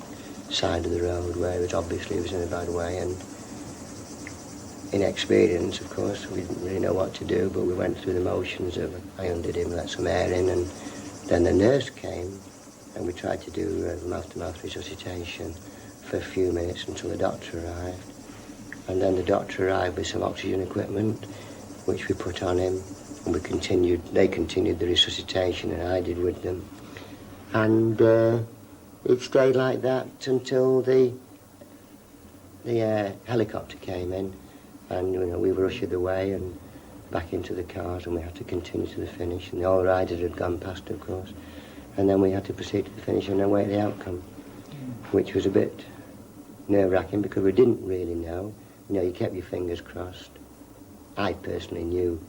side of the road where he was in a bad way. And inexperience, of course, we didn't really know what to do, but we went through the motions of I undid him, let some air in, and then the nurse came, and we tried to do mouth-to-mouth resuscitation for a few minutes until the doctor arrived. And then the doctor arrived with some oxygen equipment, which we put on him, and they continued the resuscitation, and I did with them. And it stayed like that until the helicopter came in, and we were ushered away and back into the cars, and we had to continue to the finish, and all riders had gone past, of course, and then we had to proceed to the finish and await the outcome, which was a bit nerve-wracking because we didn't really know. You kept your fingers crossed. I personally knew,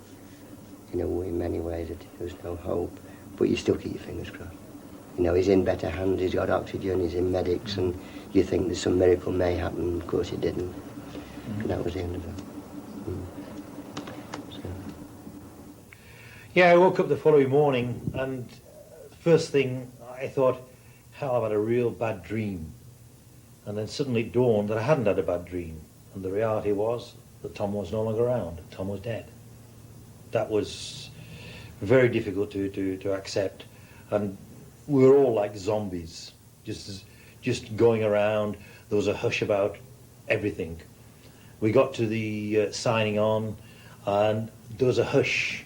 in many ways that there was no hope, but you still keep your fingers crossed. He's in better hands, he's got oxygen, he's in medics, and you think that some miracle may happen. Of course it didn't. And that was the end of it. So. Yeah, I woke up the following morning, and first thing I thought, hell, I've had a real bad dream. And then suddenly it dawned that I hadn't had a bad dream. And the reality was, that Tom was no longer around. Tom was dead. That was very difficult to accept, and we were all like zombies, just going around. There was a hush about everything. We got to the signing on, and there was a hush.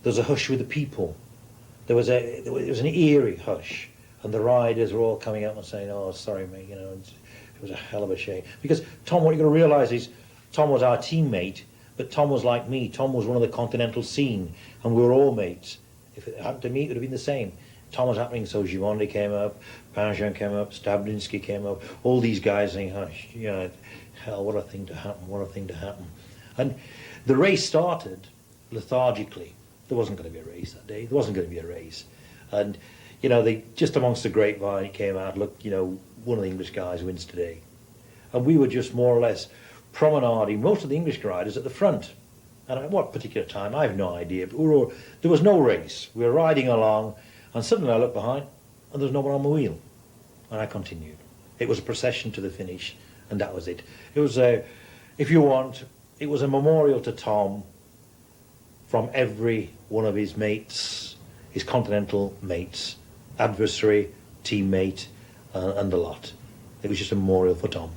There was a hush with the people. There was an eerie hush, and the riders were all coming up and saying, "Oh, sorry, mate, you know, it was a hell of a shame." Because Tom, what you got to realise is, Tom was our teammate, but Tom was like me. Tom was one of the continental scene, and we were all mates. If it happened to me, it would have been the same. Tom was happening, so Gimondi came up, Pascoe came up, Stablinski came up, all these guys saying, "Oh, you know, hell, what a thing to happen, what a thing to happen." And the race started lethargically. There wasn't going to be a race that day. There wasn't going to be a race. And, you know, they just amongst the grapevine, it came out, look, you know, one of the English guys wins today. And we were just more or less promenading, most of the English riders at the front. And at what particular time, I have no idea. But there was no race. We were riding along, and suddenly I looked behind, and there was no one on the wheel. And I continued. It was a procession to the finish, and that was it. It was, if you want, it was a memorial to Tom from every one of his mates, his continental mates, adversary, teammate, and the lot. It was just a memorial for Tom.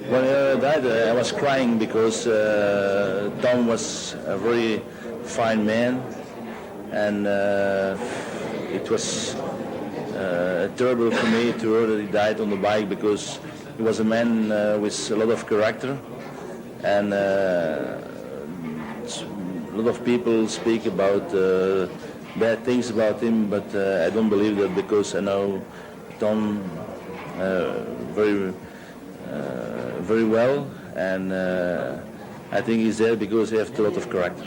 When he died, I was crying because Tom was a very fine man, and it was terrible for me to hear that he died on the bike, because he was a man with a lot of character, and a lot of people speak about bad things about him, but I don't believe that, because I know Tom very well, and I think he's there because he has a lot of character.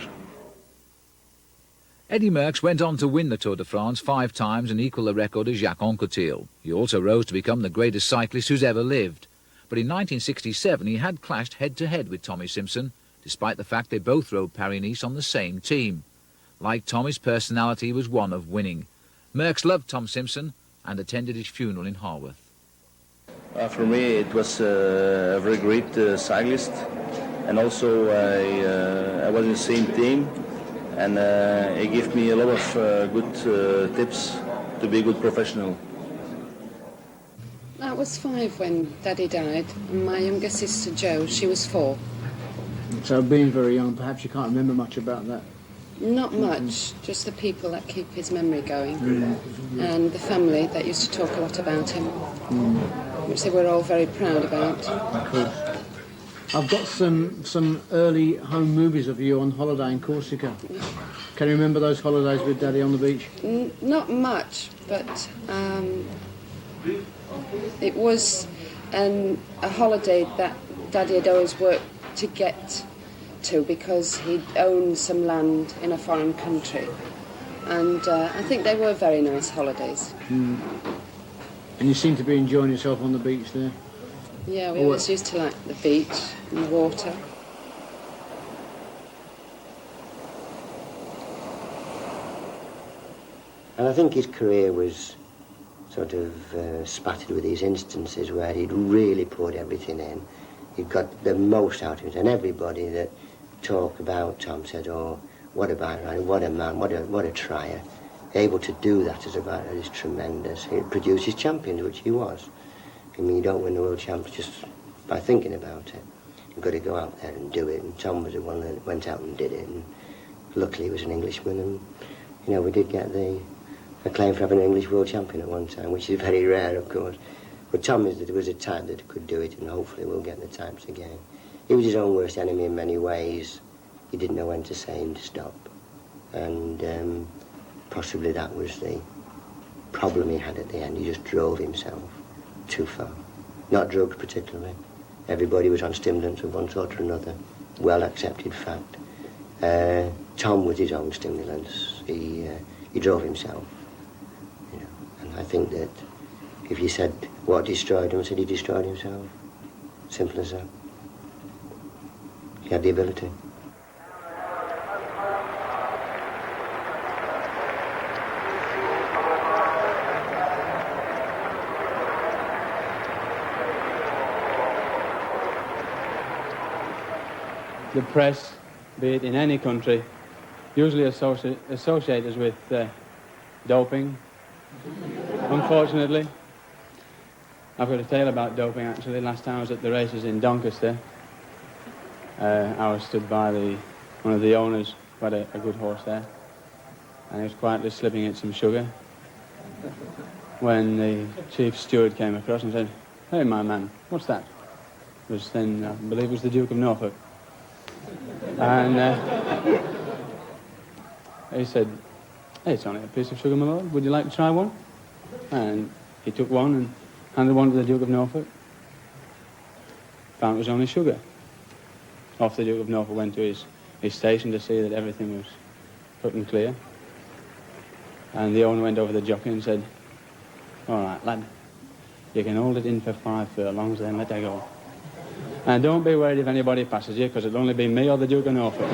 Eddy Merckx went on to win the Tour de France 5 times and equal the record of Jacques Anquetil. He also rose to become the greatest cyclist who's ever lived. But in 1967 he had clashed head-to-head with Tommy Simpson, despite the fact they both rode Paris-Nice on the same team. Like Tom, his personality was one of winning. Merckx loved Tom Simpson and attended his funeral in Harworth. For me, it was a very great cyclist, and also I was in the same team, and he gave me a lot of good tips to be a good professional. I was 5 when Daddy died, and my younger sister Jo, she was 4. So being very young, perhaps you can't remember much about that. Not much, just the people that keep his memory going, and the family that used to talk a lot about him, which they were all very proud about. Of course. I've got some early home movies of you on holiday in Corsica. Can you remember those holidays with Daddy on the beach? Not much, but it was a holiday that Daddy had always worked to get to, because he'd owned some land in a foreign country, and I think they were very nice holidays. And you seem to be enjoying yourself on the beach there? Yeah, we always used to like the beach and the water. And I think his career was sort of spattered with these instances where he'd really poured everything in. He'd got the most out of it, and everybody that talked about Tom said, "Oh, what a bike rider, what a man, what a trier." Able to do that as a bike rider is tremendous. It produces champions, which he was. I mean, you don't win the world champs just by thinking about it. You've got to go out there and do it, and Tom was the one that went out and did it, and luckily he was an Englishman, and, you know, we did get the acclaim for having an English world champion at one time, which is very rare, of course. But Tom was a type that could do it, and hopefully we'll get the types again. He was his own worst enemy in many ways. He didn't know when to say and to stop. And possibly that was the problem he had at the end. He just drove himself too far. Not drugs particularly. Everybody was on stimulants of one sort or another. Well accepted fact. Tom was his own stimulants. He drove himself. You know, and I think that if you said what destroyed him, I said he destroyed himself. Simple as that. He had the ability. the press, be it in any country, usually associate us with doping, unfortunately. I've got a tale about doping, actually. Last time I was at the races in Doncaster, I was stood by one of the owners who had a good horse there, and he was quietly slipping it some sugar when the chief steward came across and said, "Hey, my man, what's that?" It was then, I believe it was the Duke of Norfolk. And he said, "Hey, it's only a piece of sugar, my lord. Would you like to try one?" And he took one and handed one to the Duke of Norfolk. Found it was only sugar. Off the Duke of Norfolk went to his station to see that everything was put and clear. And the owner went over to the jockey and said, "All right, lad, you can hold it in for 5 furlongs, then let her go. And don't be worried if anybody passes you, because it'll only be me or the Duke of Norfolk."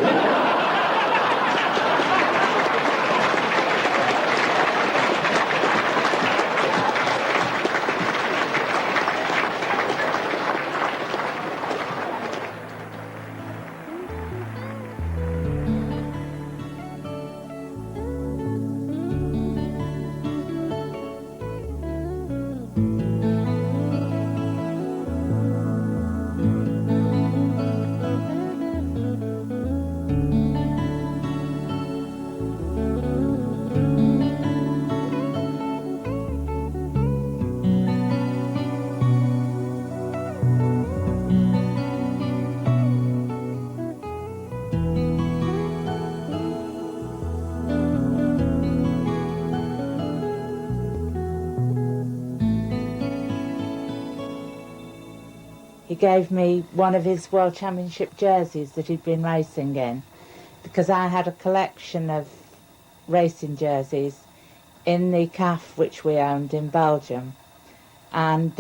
He gave me one of his World Championship jerseys that he'd been racing in, because I had a collection of racing jerseys in the CAF which we owned in Belgium, and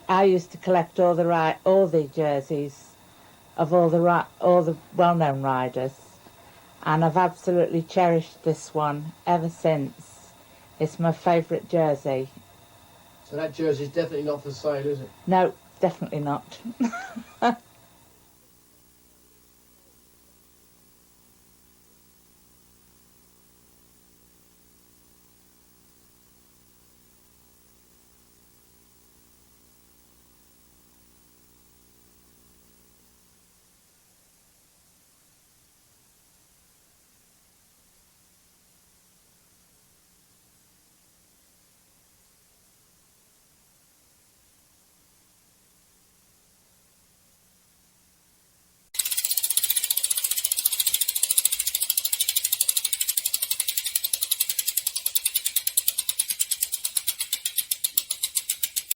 I used to collect all the jerseys of all the well-known riders, and I've absolutely cherished this one ever since. It's my favourite jersey. So that jersey's definitely not for sale, is it? No, definitely not.